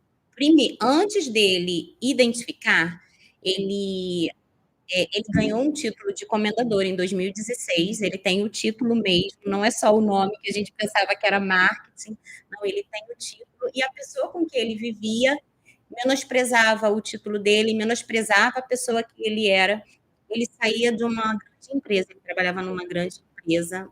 Antes dele identificar, ele ganhou um título de comendador em 2016, ele tem o título mesmo, não é só o nome que a gente pensava que era marketing, não, ele tem o título, e a pessoa com que ele vivia menosprezava o título dele, menosprezava a pessoa que ele era. Ele saía de uma grande empresa, ele trabalhava numa grande empresa,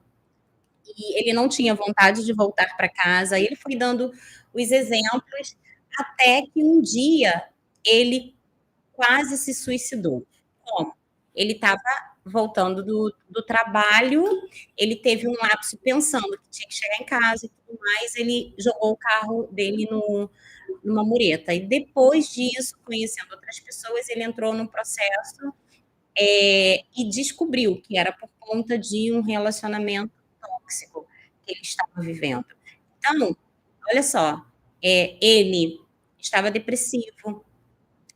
e ele não tinha vontade de voltar para casa, e ele foi dando os exemplos, até que um dia ele quase se suicidou. Como? Ele estava voltando do trabalho, ele teve um lapso pensando que tinha que chegar em casa e tudo mais, ele jogou o carro dele numa mureta. E depois disso, conhecendo outras pessoas, ele entrou num processo e descobriu que era por conta de um relacionamento tóxico que ele estava vivendo. Então, olha só, ele estava depressivo,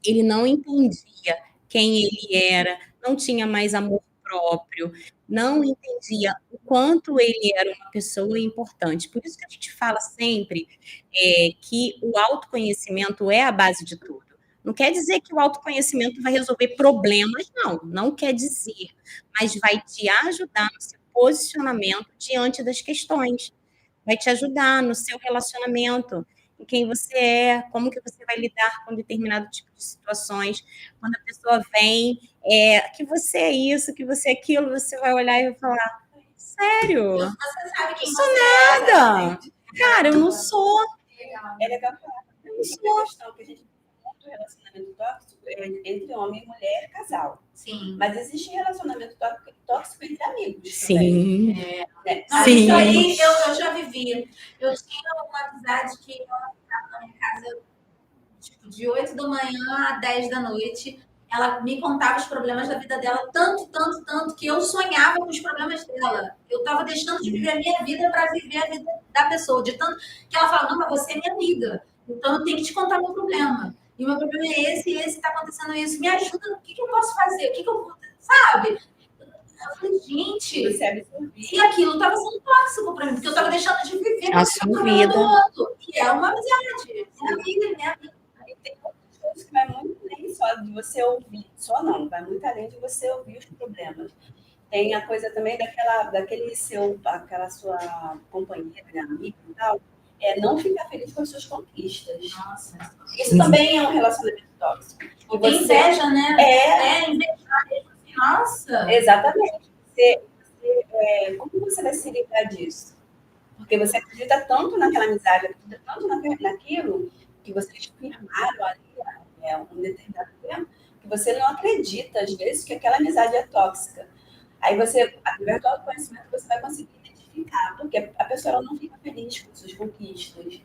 ele não entendia quem ele era, não tinha mais amor próprio, não entendia o quanto ele era uma pessoa importante. Por isso que a gente fala sempre que o autoconhecimento é a base de tudo. Não quer dizer que o autoconhecimento vai resolver problemas, não quer dizer, mas vai te ajudar no seu posicionamento diante das questões, vai te ajudar no seu relacionamento, em quem você é, como que você vai lidar com determinado tipo de situações. Quando a pessoa vem, que você é isso, que você é aquilo, você vai olhar e vai falar, sério? Você sabe quem Não você sou nada. Cara, eu não sou. É legal falar. Eu não sou. A questão que a gente tem muito relacionamento tóxico entre homem e mulher, casal. Sim. Mas existe relacionamento tóxico entre amigos. Sim. Não, Sim. isso aí eu já vivi. Eu tinha uma amizade que ela ficava na minha casa tipo, de 8 da manhã a 10 da noite. Ela me contava os problemas da vida dela, tanto, que eu sonhava com os problemas dela. Eu estava deixando de viver a minha vida para viver a vida da pessoa. De tanto que ela falava, não, mas você é minha amiga. Então eu tenho que te contar meu problema. E o meu problema é esse, está acontecendo isso. Me ajuda, o que eu posso fazer? O que eu vou... Sabe? Eu falei, gente, e aquilo estava sendo tóxico para mim, porque eu estava deixando de viver a sua vida. Do outro. E é uma amizade. É amiga, né? E tem outras coisas que vai muito além só de você ouvir. Só não, vai muito além de você ouvir os problemas. Tem a coisa também aquela sua companheira, amiga e tal, não ficar feliz com as suas conquistas. Nossa. Isso também é um relacionamento tóxico. E tem inveja, né? Invejar. Nossa! Exatamente. Como você vai se livrar disso? Porque você acredita tanto naquela amizade, acredita tanto naquilo que vocês firmaram ali um determinado tempo, que você não acredita, às vezes, que aquela amizade é tóxica. Aí você, através do autoconhecimento, você vai conseguir identificar, porque a pessoa ela não fica feliz com suas conquistas,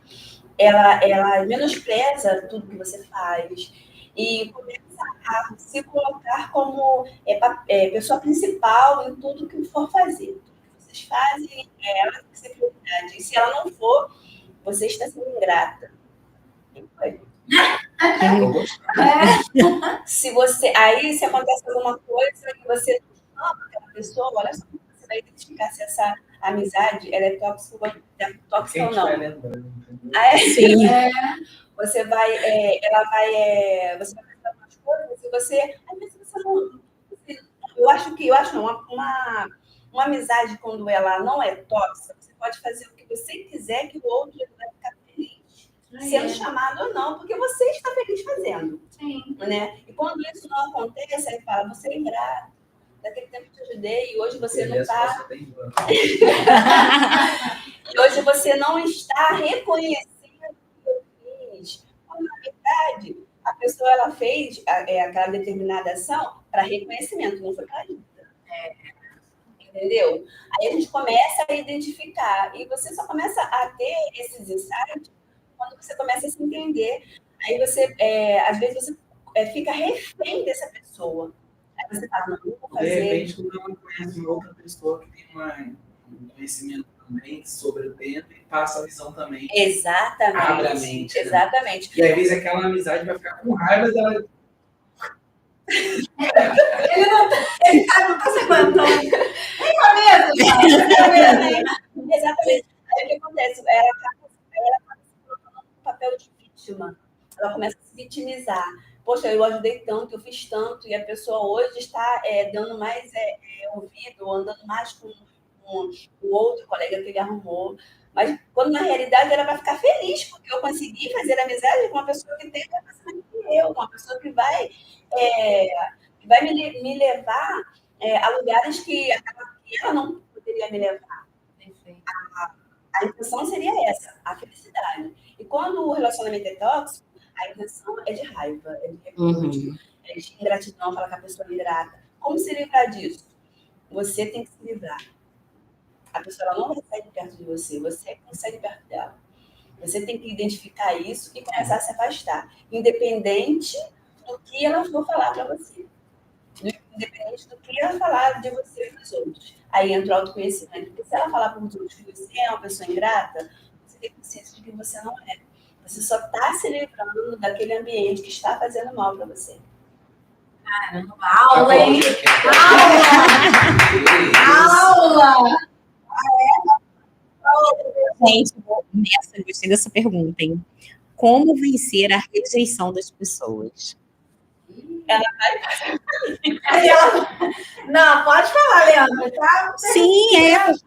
ela menospreza tudo que você faz, e começa a se colocar como pessoa principal em tudo que for fazer. Tudo que vocês fazem, ela tem que ser prioridade. E se ela não for, você está sendo ingrata. Eu vou gostar. Se acontece alguma coisa que você ama aquela pessoa, olha só, você vai identificar se essa amizade ela é tóxica Quem ou estiver não. lembrando, entendeu? Sim. Você vai, você vai fazer algumas coisas e você, às vezes você não, eu acho não, uma amizade quando ela não é tóxica, você pode fazer o que você quiser que o outro vai ficar feliz, sendo chamado ou não, porque você está feliz fazendo. Sim. Né? E quando isso não acontece, aí fala, você é ingrato, daquele tempo que eu te ajudei e hoje você não está. E hoje você não está reconhecendo o que eu fiz. Quando, na verdade, a pessoa ela fez aquela determinada ação para reconhecimento, não foi para ajuda. Entendeu? Aí a gente começa a identificar. E você só começa a ter esses insights quando você começa a se entender. Aí você, às vezes, você fica refém dessa pessoa. Aí você fala, não, eu vou De fazer. repente, quando ela conhece uma outra pessoa que tem um conhecimento também sobre o tema e passa a visão também. Exatamente. Abre a mente. Né? Exatamente. E às vezes aquela amizade vai ficar com raiva dela. Ele não tá se aguentando. Nem com a mesa, Exatamente. Aí o que acontece? Ela acaba se colocando no papel de vítima. Ela começa a se vitimizar. Poxa, eu ajudei tanto, eu fiz tanto, e a pessoa hoje está dando mais ouvido, andando mais com o outro colega que ele arrumou. Mas quando na realidade ela vai ficar feliz, porque eu consegui fazer amizade com uma pessoa que tem o pensamento que eu, uma pessoa que vai me levar a lugares que ela não poderia me levar. A intenção seria essa, a felicidade. E quando o relacionamento é tóxico, a intenção é de raiva, é de repudio, é de ingratidão, falar que a pessoa é ingrata. Como se livrar disso? Você tem que se livrar. A pessoa ela não vai sair de perto de você, você tem que sair de perto dela. Você tem que identificar isso e começar a se afastar, independente do que ela for falar para você. Independente do que ela falar de você para os outros. Aí entra o autoconhecimento. Porque se ela falar para os outros que você é uma pessoa ingrata, você tem consciência de que você não é. Você só está se livrando daquele ambiente que está fazendo mal para você. Caramba, aula, hein? Aula! Gente, nessa, gostei dessa pergunta, hein? Como vencer a rejeição das pessoas? Ela vai. Não, pode falar, Leandro. Tá? Sim,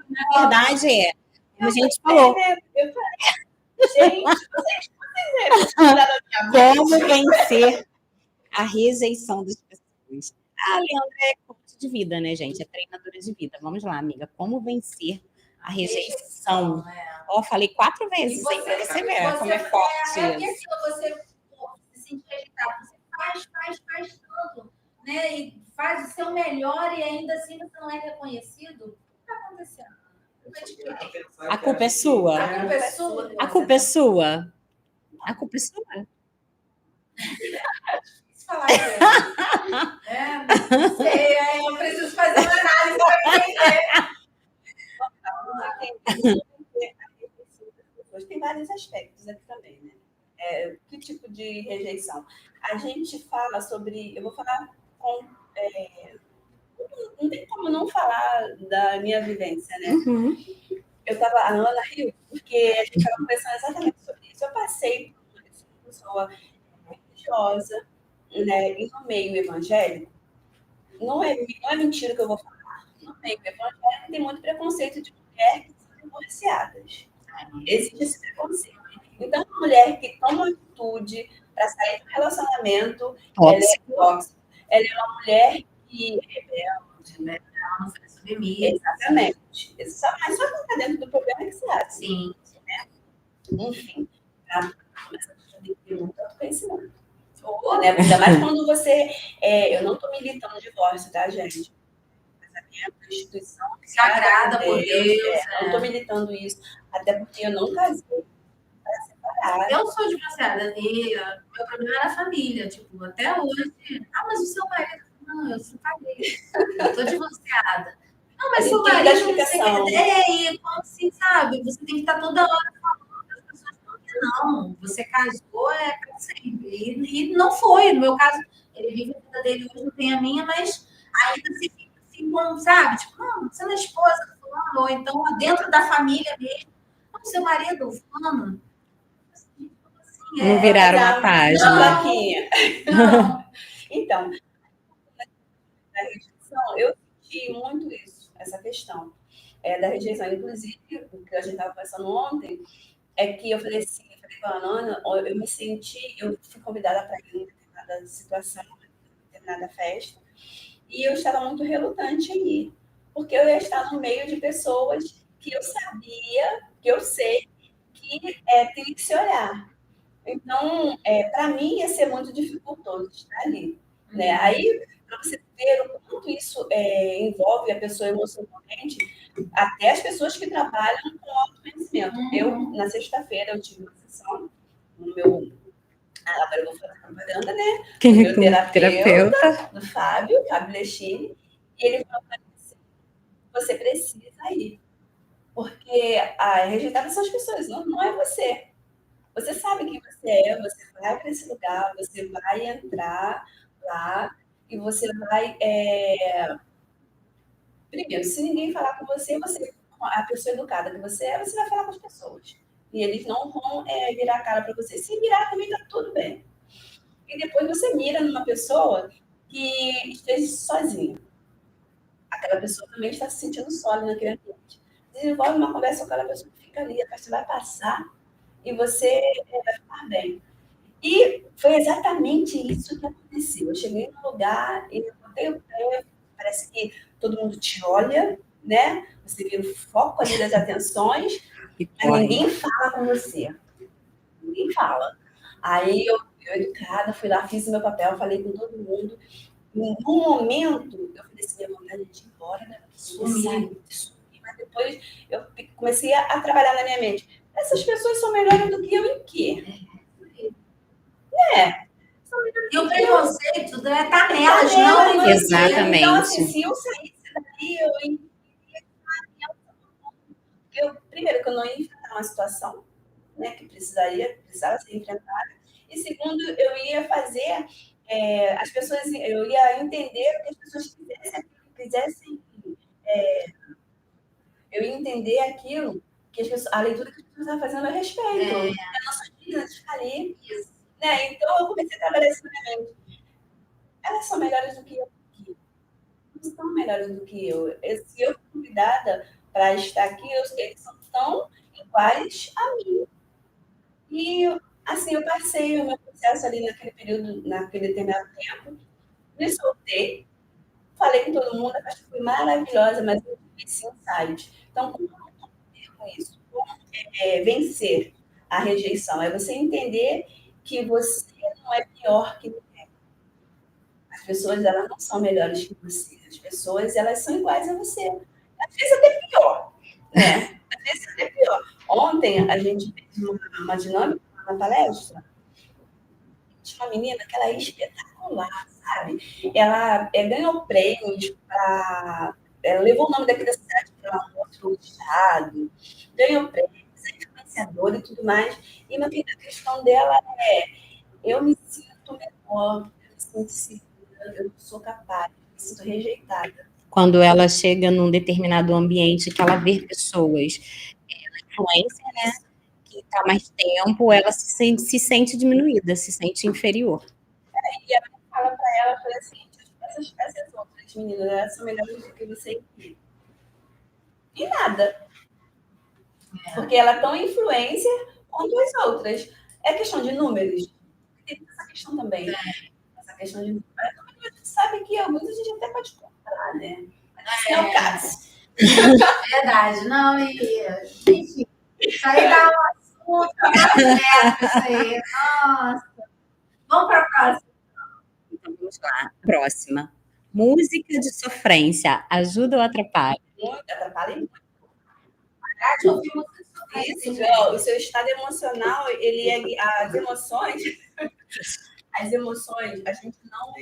na verdade como a gente falou. Eu falei, gente, vocês como vencer a rejeição das pessoas? A Leandra é coach de vida, né, gente? É treinadora de vida. Vamos lá, amiga. Como vencer a rejeição? Ó, falei 4 vezes, hein? Pra você ver como é forte isso. Você se sentir rejeitado, você faz tanto, né? E faz o seu melhor e ainda assim você não é reconhecido. O que está acontecendo? A culpa é sua? A culpa é sua. A culpa é sua? A culpa é sua? Falar não sei, eu preciso fazer uma análise para entender. Tem vários aspectos aqui também, né? Que tipo de rejeição? A gente fala sobre. Eu vou falar com. Não tem como não falar da minha vivência, né? A Ana riu, porque a gente estava conversando exatamente sobre isso. Eu passei por uma pessoa religiosa, né? E no meio evangélico, não é mentira que eu vou falar. No meio evangélico tem muito preconceito de mulher que são divorciadas. Existe esse preconceito. Então, uma mulher que toma atitude para sair do relacionamento, ela é tóxica. Ela é uma mulher que é rebelde, né? Ela não faz submissa. Exatamente. Mas só que está dentro do problema que se acha. Sim. Né? Enfim, começa a ter muito autoconhecimento. Né? Ainda mais quando você. Eu não estou militando no divórcio, tá, gente? Casamento, instituição sagrada por Deus. Não estou militando isso, até porque eu não casei para separar. Eu sou divorciada e meu problema era a família, tipo, até hoje. Mas o seu marido. Não, eu separei. Eu tô divorciada. Não, mas seu marido não sei o que. Como assim, sabe? Você tem que estar toda hora falando para as pessoas que não. Você casou, para sempre. E não foi. No meu caso, ele vive a vida dele hoje, não tem a minha, mas ainda se ficam, sabe? Tipo, não, você não é esposa do fulano, ou então dentro da família mesmo. Não, seu marido, fulano. Assim, Não viraram a Uma página. plaquinha. Não. Então, da rejeição, eu senti muito isso, essa questão da rejeição. Inclusive, o que a gente estava conversando ontem, é que eu falei assim, eu falei com a Ana, eu me senti, eu fui convidada para ir em determinada situação, em determinada festa, e eu estava muito relutante em ir, porque eu ia estar no meio de pessoas que eu sabia, que eu sei, que tem que se olhar. Então, para mim, ia ser muito dificultoso estar ali. Né? Aí, para você ver o quanto isso envolve a pessoa emocionalmente, até as pessoas que trabalham com autoconhecimento. Eu, na sexta-feira, eu tive uma sessão no meu. Agora eu vou fazer propaganda, né? O meu terapeuta, do Fábio Lechini, e ele falou para mim assim: você precisa ir. Porque a rejeitada são as pessoas, não é você. Você sabe quem você é, você vai para esse lugar, você vai entrar lá e você vai. Primeiro, se ninguém falar com você, a pessoa educada que você é, você vai falar com as pessoas. E eles não vão virar a cara para você. Se virar, também está tudo bem. E depois você mira numa pessoa que esteja sozinha. Aquela pessoa também está se sentindo só ali naquele ambiente. Desenvolve uma conversa com aquela pessoa que fica ali, a festa vai passar e você vai ficar bem. E foi exatamente isso que aconteceu. Eu cheguei no lugar, eu botei o pé, parece que todo mundo te olha, né? Você vira o foco ali das atenções, mas ninguém fala com você. Ninguém fala. Aí eu educada, fui lá, fiz o meu papel, falei com todo mundo. Em um momento, eu falei assim, minha vontade de ir embora, né? Sumir. Mas depois eu comecei a trabalhar na minha mente. Essas pessoas são melhores do que eu em quê? E o preconceito está nelas, não em você. Exatamente. Então, assim, se eu saísse dali, primeiro, que eu não ia enfrentar uma situação, né, que precisava ser enfrentada. E segundo, eu ia fazer as pessoas, eu ia entender o que as pessoas quisessem eu ia entender aquilo que a leitura que as pessoas estavam fazendo a respeito. A nossa vida de ficar ali. Né? Então, eu comecei a trabalhar isso na minha mente. Elas são melhores do que eu. Não são melhores do que eu. Se eu fui convidada para estar aqui, eles são tão iguais a mim. E, assim, eu passei o meu processo ali naquele período, naquele determinado tempo, me soltei, falei com todo mundo, a festa foi maravilhosa, mas eu tive esse insight. Então, como eu com isso? Como vencer a rejeição? É você entender que você não é pior que ninguém. As pessoas, elas não são melhores que você. As pessoas, elas são iguais a você. Às vezes até pior, né? Às vezes até pior. Ontem, a gente fez uma dinâmica na palestra. Tinha uma menina que ela é espetacular, sabe? Ela ganhou prêmios para... Ela levou o nome daqui da cidade para um outro estado. Ganhou prêmios, é influenciadora e tudo mais. E a questão dela eu me sinto melhor, eu me sinto segura, eu não sou capaz, eu me sinto rejeitada. Quando ela chega num determinado ambiente que ela vê pessoas, influência, né? Que está mais tempo, ela se sente diminuída, se sente inferior. E ela fala para ela, fala assim, essas outras meninas, elas são melhores do que você em e nada. Porque ela é tão influencer quanto as outras. É questão de números. Tem essa questão também. Essa questão de números. A gente sabe que alguns a gente até pode comprar, né? Mas não é o caso. Verdade. Não, enfim. Isso aí dá um assunto para isso aí. Nossa. Vamos para a próxima. Então, vamos lá. Próxima. Música de sofrência. Ajuda ou atrapalha? Muito, atrapalha muito. Parar de ouvir música de sofrência. Isso, o seu estado emocional, as emoções, a gente não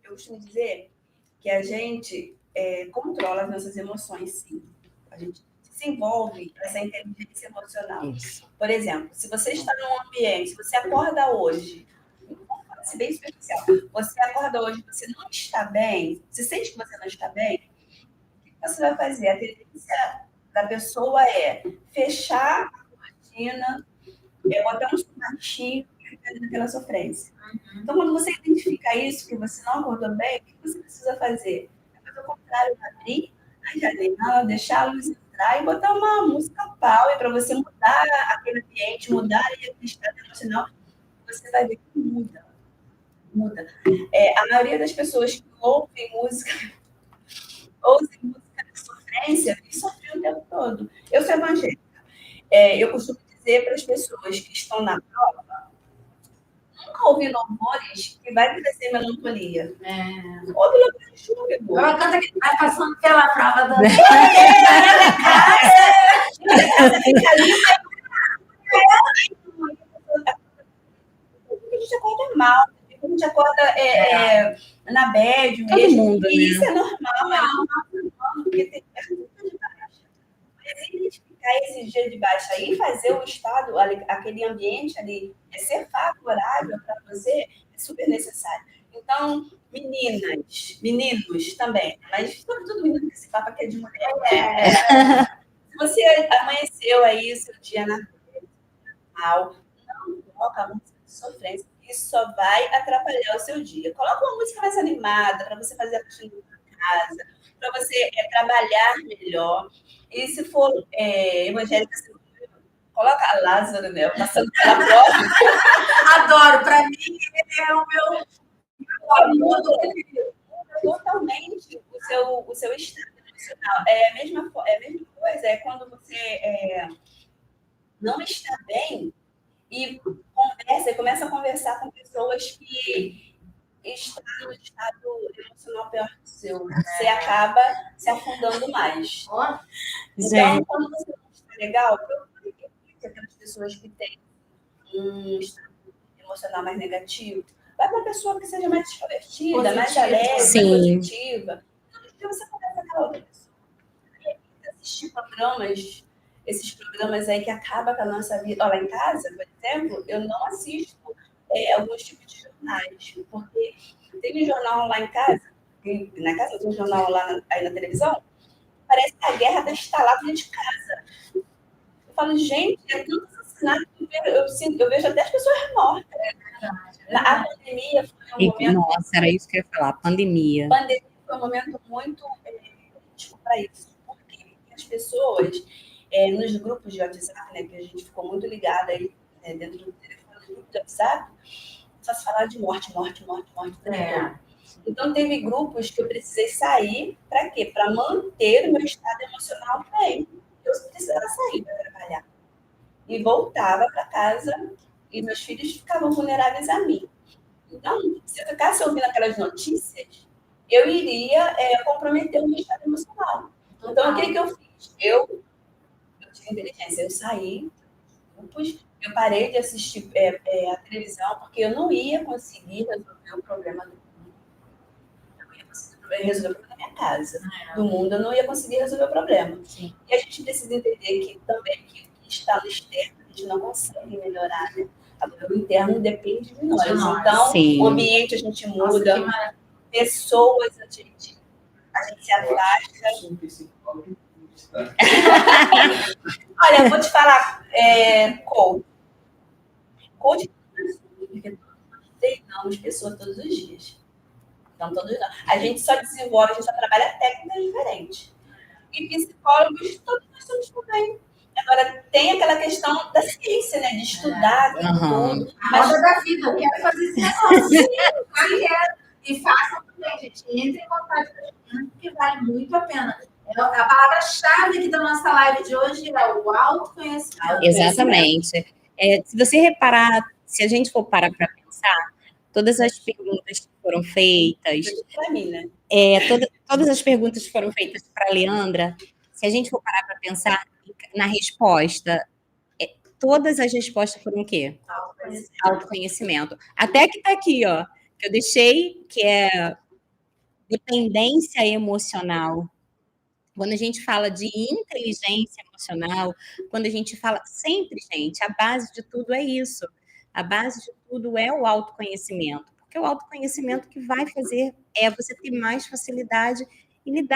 eu costumo dizer que a gente controla as nossas emoções, sim. A gente desenvolve essa inteligência emocional. Isso. Por exemplo, se você está num ambiente, se você acorda hoje, vamos falar assim, bem superficial, você acorda hoje, você não está bem, você sente que você não está bem, o que você vai fazer? A tendência da pessoa é fechar a cortina, botar um subatinho e ficar naquela sofrência. Então, quando você identifica isso, que você não acordou bem, o que você precisa fazer? É fazer o contrário, abrir a janela, deixar a luz entrar e botar uma música power para você mudar aquele ambiente, mudar aquele estado emocional. Você vai ver que muda. A maioria das pessoas que ouvem música de sofrência, e sofrem o tempo todo. Eu sou evangélica. Eu costumo dizer para as pessoas que estão na prova, nunca ouvi louvores que vai trazer melancolia. Ouve louvor de júbilo. Ela canta que vai passando pela prova da... Fica ali, a gente acorda mal, a gente acorda na bad Todo mesmo. mundo, E né? isso é normal, porque tem dias de baixa. Mas identificar esses dias de baixa aí, fazer o estado, aquele ambiente ali, ser favorável para você, é super necessário. Então, meninas, meninos também, mas sobretudo menino, que esse papo aqui é de mulher. Se você amanheceu aí o seu dia mal, não coloca música de sofrência, isso só vai atrapalhar o seu dia. Coloca uma música mais animada para você fazer a faxina da casa, para você trabalhar melhor. E se for evangélica, coloca Lázaro, né? Passando pela prova. Adoro, para mim, ele é o meu totalmente o seu estado emocional. É a mesma coisa, é quando você não está bem e começa a conversar com pessoas que estão no estado emocional pior que o seu. Você acaba se afundando mais. Então, quando você não está legal, procure aquelas pessoas que têm um estado emocional mais negativo. Vai para uma pessoa que seja mais extrovertida, mais alegre, mais positiva. Então, você conversa com aquela outra pessoa. E assistir esses programas aí que acabam com a nossa vida. Lá em casa, por exemplo, eu não assisto alguns tipos de jornais, porque tem um jornal lá em casa, na casa tem um jornal lá aí na televisão, parece que a guerra está instalada dentro de casa. Eu falo, gente, é tanto assassinato, eu vejo até as pessoas mortas. A pandemia foi um momento... Nossa, era isso que eu ia falar, pandemia. A pandemia foi um momento muito crítico para isso. Por quê? Porque as pessoas, nos grupos de WhatsApp, né, que a gente ficou muito ligada aí, dentro do telefone, do grupo de WhatsApp, só se falar de morte. Então, teve grupos que eu precisei sair, para quê? Para manter o meu estado emocional bem. Eu precisava sair para trabalhar. E voltava para casa e meus filhos ficavam vulneráveis a mim. Então, se eu ficasse ouvindo aquelas notícias, eu iria comprometer o meu estado emocional. Então, o que eu fiz? Eu tive inteligência, eu saí, eu parei de assistir a televisão, porque eu não ia conseguir resolver o problema do mundo. Eu não ia conseguir resolver o problema da minha casa. Do mundo, eu não ia conseguir resolver o problema. Sim. E a gente precisa entender que também que está no externo, a gente não consegue melhorar, né? O interno depende de nós. Então, o ambiente a gente muda, pessoas a gente se afasta. Olha, eu vou te falar, coach. Coach, porque nós treinamos pessoas todos os dias. Então, a gente só desenvolve, a gente só trabalha técnicas diferentes. E psicólogos, todos nós somos também. Agora, tem aquela questão da ciência, né? De estudar tudo. A roda da vida, eu quero fazer esse negócio. E façam também, gente. Entre em contato com a gente, porque vale muito a pena. A palavra-chave aqui da nossa live de hoje é o autoconhecimento. Exatamente. Se você reparar, se a gente for parar para pensar, todas as perguntas que foram feitas... Para mim, né? Todas as perguntas que foram feitas para a Leandra, se a gente for parar para pensar na resposta, todas as respostas foram o quê? Autoconhecimento. Até que está aqui, ó, que eu deixei, que é dependência emocional. Quando a gente fala de inteligência emocional, quando a gente fala sempre, gente, a base de tudo é isso. A base de tudo é o autoconhecimento, porque o autoconhecimento que vai fazer é você ter mais facilidade em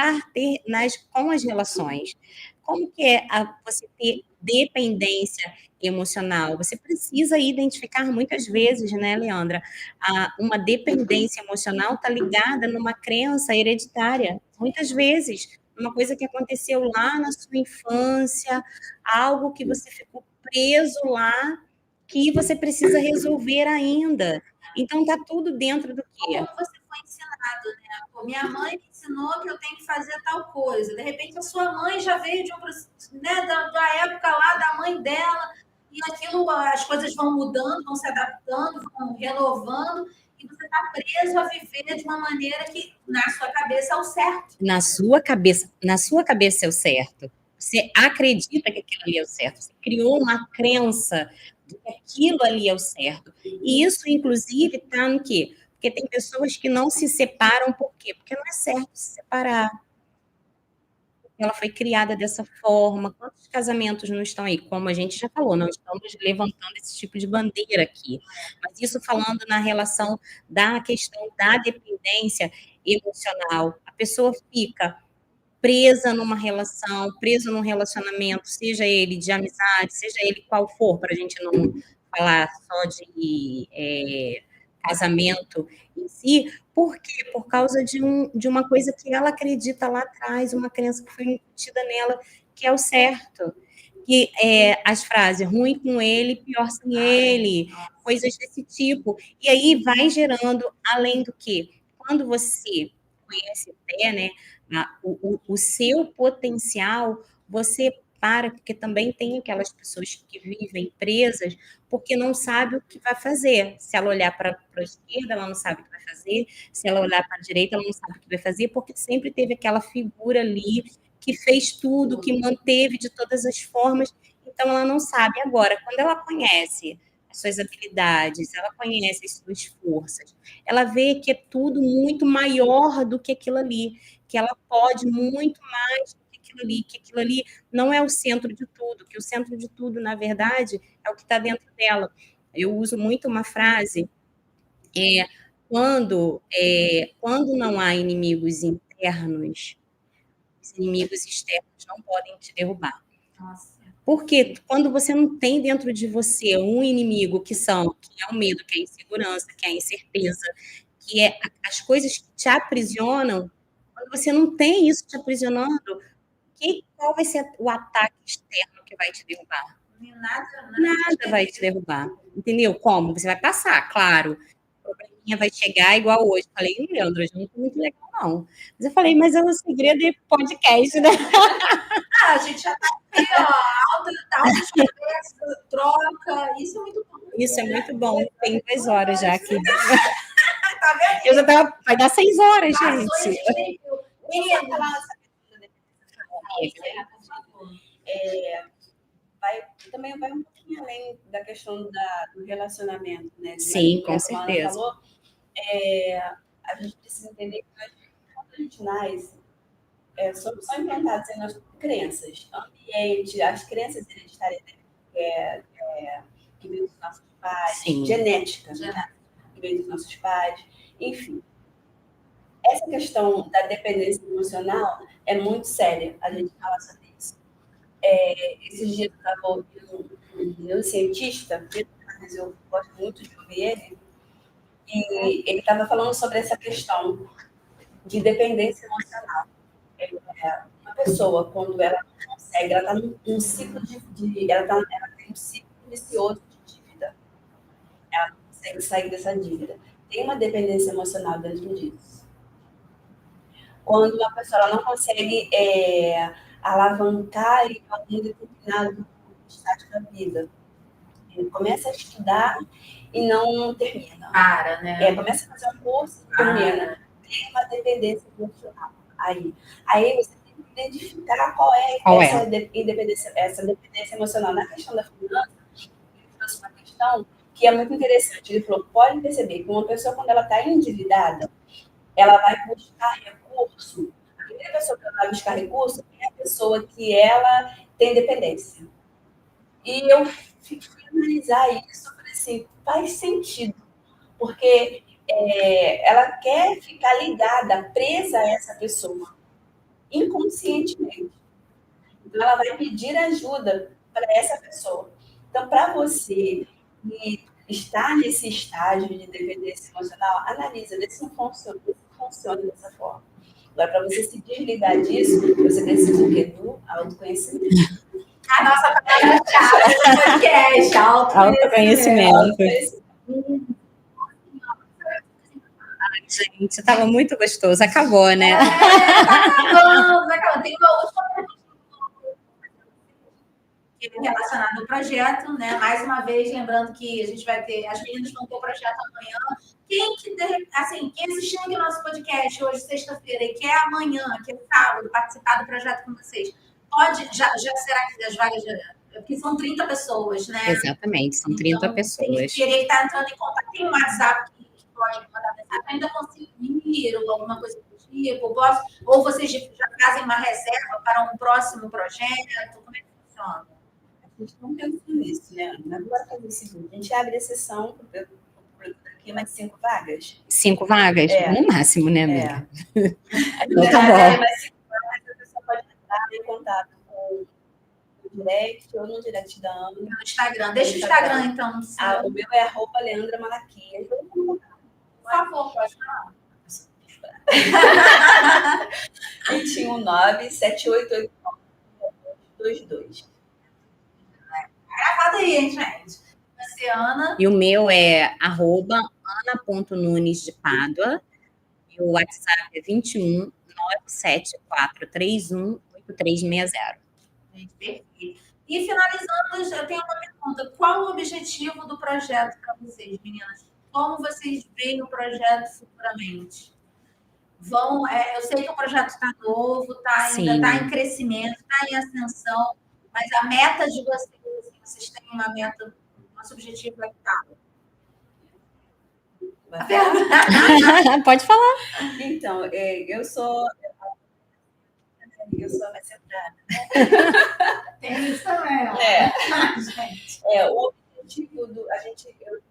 com as relações. Como que é você ter dependência emocional? Você precisa identificar muitas vezes, né, Leandra? Uma dependência emocional está ligada numa crença hereditária. Muitas vezes uma coisa que aconteceu lá na sua infância, algo que você ficou preso lá, que você precisa resolver ainda. Então, tá tudo dentro do quê? Como você foi ensinado, né? Pô, minha mãe me ensinou que eu tenho que fazer tal coisa. De repente, a sua mãe já veio de né, da época lá da mãe dela, e aquilo, as coisas vão mudando, vão se adaptando, vão renovando, e você está preso a viver de uma maneira que, na sua cabeça, é o certo. Na sua cabeça é o certo. Você acredita que aquilo ali é o certo. Você criou uma crença de que aquilo ali é o certo. E isso, inclusive, está no quê? Porque tem pessoas que não se separam, por quê? Porque não é certo se separar. Ela foi criada dessa forma. Quantos casamentos não estão aí? Como a gente já falou, não estamos levantando esse tipo de bandeira aqui. Mas isso falando na relação da questão da dependência emocional. A pessoa fica presa numa relação, presa num relacionamento, seja ele de amizade, seja ele qual for, para a gente não falar só de casamento em si. Por quê? Por causa de uma coisa que ela acredita lá atrás, uma crença que foi incutida nela, que é o certo. Que as frases, ruim com ele, pior sem ele, coisas desse tipo. E aí vai gerando, além do que, quando você conhece até, né, o seu potencial, você para, porque também tem aquelas pessoas que vivem presas porque não sabe o que vai fazer. Se ela olhar para a esquerda, ela não sabe o que vai fazer. Se ela olhar para a direita, ela não sabe o que vai fazer, porque sempre teve aquela figura ali que fez tudo, que manteve de todas as formas, então ela não sabe. Agora, quando ela conhece as suas habilidades, ela conhece as suas forças, ela vê que é tudo muito maior do que aquilo ali, que ela pode muito mais do que aquilo ali não é o centro de tudo, que o centro de tudo, na verdade, é o que está dentro dela. Eu uso muito uma frase, quando não há inimigos internos, os inimigos externos não podem te derrubar. Nossa. Porque quando você não tem dentro de você um inimigo que é o medo, que é a insegurança, que é a incerteza, que é as coisas que te aprisionam, quando você não tem isso te aprisionando, qual vai ser o ataque externo que vai te derrubar? Nada vai te derrubar. Entendeu? Como? Você vai passar, claro. O probleminha vai chegar igual hoje. Falei, Leandro, hoje não foi muito legal, não. Mas eu falei, mas é o segredo é podcast, né? A gente já está aqui, ó, altas conversas, troca. Isso é muito bom. Isso é muito bom. Tem 2 horas já aqui. Tá vendo? Eu já tava. Vai dar 6 horas, gente. Também vai um pouquinho além da questão do relacionamento, né? Sim, com como certeza. a falou, a gente precisa entender que quando a gente nasce, são implantadas em nossas crenças, ambiente, as crenças hereditárias que vêm dos nossos pais, Sim. genética, né? Que vem dos nossos pais, enfim. Essa questão da dependência emocional é muito séria, a gente fala sobre isso. Esses dias eu estava ouvindo um neurocientista, mas eu gosto muito de ouvir ele, e ele estava falando sobre essa questão de dependência emocional. Uma pessoa, quando ela não consegue, ela está num ciclo ela tem um ciclo vicioso de dívida. Ela não consegue sair dessa dívida. Tem uma dependência emocional dentro disso. Quando uma pessoa ela não consegue alavancar em algum determinado estágio da vida, ele começa a estudar e não termina. Para, né? Começa a fazer um curso e termina. Tem uma dependência emocional. Aí você tem que identificar qual é essa dependência emocional. Na questão da finança, ele trouxe uma questão que é muito interessante. Ele falou, pode perceber que uma pessoa, quando ela está endividada, ela vai buscar recurso. A primeira pessoa que ela vai buscar recurso é pessoa que ela tem dependência. E eu fui analisar isso, eu falei assim, faz sentido, porque ela quer ficar ligada, presa a essa pessoa, inconscientemente. Então, ela vai pedir ajuda para essa pessoa. Então, para você que está nesse estágio de dependência emocional, analisa, vê se não funciona dessa forma. Agora, para você se desligar disso, você precisa o quê? Do autoconhecimento. A nossa palavra-chave do podcast, Autoconhecimento. Gente, estava muito gostoso. Acabou, né? Acabou. Tem uma última pergunta relacionada ao projeto, né? Mais uma vez, lembrando que a gente vai ter, as meninas vão ter o projeto amanhã. Quem assistindo aqui o nosso podcast hoje, sexta-feira, e quer amanhã, que é sábado, participar do projeto com vocês, pode, já será que as vagas porque são 30 pessoas, né? Exatamente, são 30 pessoas. Querer estar entrando em contato, tem um WhatsApp que pode mandar mensagem, ainda conseguir ou alguma coisa do tipo, ou vocês já fazem uma reserva para um próximo projeto, como é que funciona? A gente não pensa nisso, né? Agora fazer o seguinte, a gente abre a sessão aqui mais 5 vagas. 5 vagas? No máximo, né, amiga? Então tá bom. Mais 5 vagas, a pessoa pode entrar em contato com no direct ou no direct da Ana. No Instagram. Deixa o Instagram, então. O meu é @leandramalaquias. Por favor, pode falar. 219-7889-22. Gravado aí, hein, gente? Você, Ana. E o meu é @ana.nunes de Pádua. E o WhatsApp é 21 97431 8360. Gente, perfeito. E finalizando, eu tenho uma pergunta. Qual o objetivo do projeto para vocês, meninas? Como vocês veem o projeto futuramente? Eu sei que o projeto está novo, ainda está em crescimento, está em ascensão, mas a meta de vocês têm uma meta, nosso objetivo é tal. Pode falar. Então, eu sou mais centrada. Tem isso também. O objetivo eu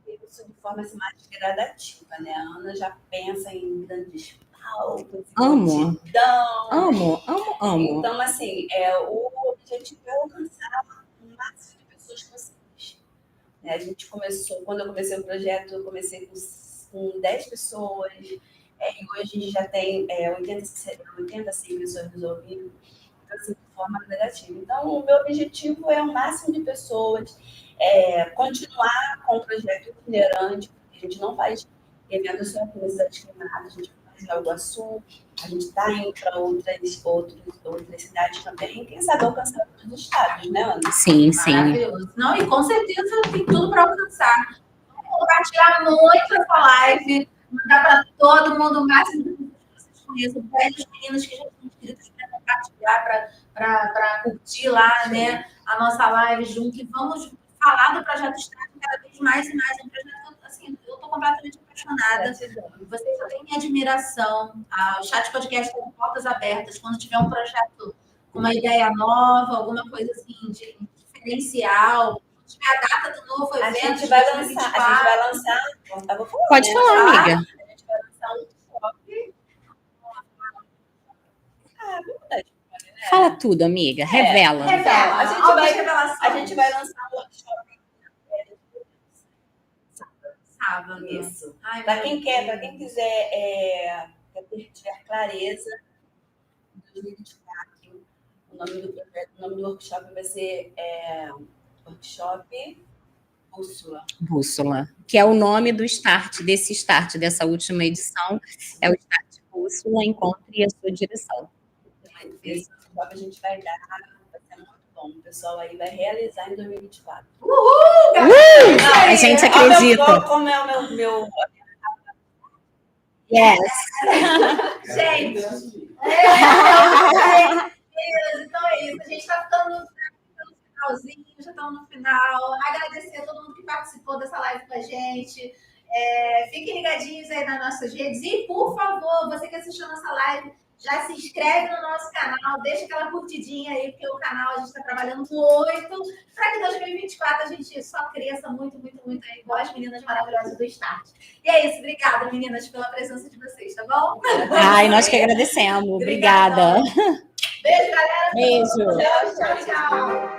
penso de forma assim, mais gradativa, né? A Ana já pensa em grandes palcos, Amo. multidão. Amo. Então, assim, o objetivo é alcançar o máximo de pessoas possíveis. A gente começou, quando eu comecei o projeto, eu comecei com 10 pessoas, e hoje a gente já tem 86 pessoas nos ouvindo, então, assim, de forma gradativa. Então, o meu objetivo é o máximo de pessoas, continuar com o projeto itinerante, porque a gente não faz eventos só aqui na cidade de Queimada, a gente faz em Nova Iguaçu, a gente está indo para outras cidades também, quem sabe alcançar outros estados, né, Ana? Sim. Maravilhoso. Não, e com certeza tem tudo para alcançar. Vamos compartilhar muito essa live, mandar para todo mundo o máximo de pessoas que vocês conheçam, velhos meninos que já estão inscritos para compartilhar, para curtir lá, né, a nossa live junto, e vamos falar do projeto Start cada vez mais e mais. É um projeto, assim, eu estou completamente apaixonada. Vocês só têm minha admiração. O Chat Podcast tem portas abertas. Quando tiver um projeto com uma ideia nova, alguma coisa assim, de diferencial, tiver a data do novo evento, a gente vai lançar. Pode falar, amiga. A gente vai lançar um workshop. Fala tudo, amiga. Revela. Revela. A gente vai lançar um workshop sábado. Isso. Para quem quiser ter clareza, em 2024, o nome do projeto, o nome do workshop vai ser Workshop Bússola, que é o nome do dessa última edição, é o Start Bússola, encontre a sua direção. Esse workshop a gente vai dar, vai ser muito bom. O pessoal aí vai realizar em 2024. A gente acredita. Como é o meu... Yes. Gente, então é isso. A gente está ficando no finalzinho, já estamos no final. Agradecer a todo mundo que participou dessa live com a gente. Fiquem ligadinhos aí nas nossas redes. E, por favor, você que assistiu a nossa live, Já se inscreve no nosso canal, deixa aquela curtidinha aí, porque o canal a gente está trabalhando muito para que em 2024 a gente só cresça muito, muito, muito aí, igual as meninas maravilhosas do Start. E é isso, obrigada, meninas, pela presença de vocês, tá bom? Ai, nós que agradecemos. Obrigada. Beijo, galera. Beijo. Tchau, tchau.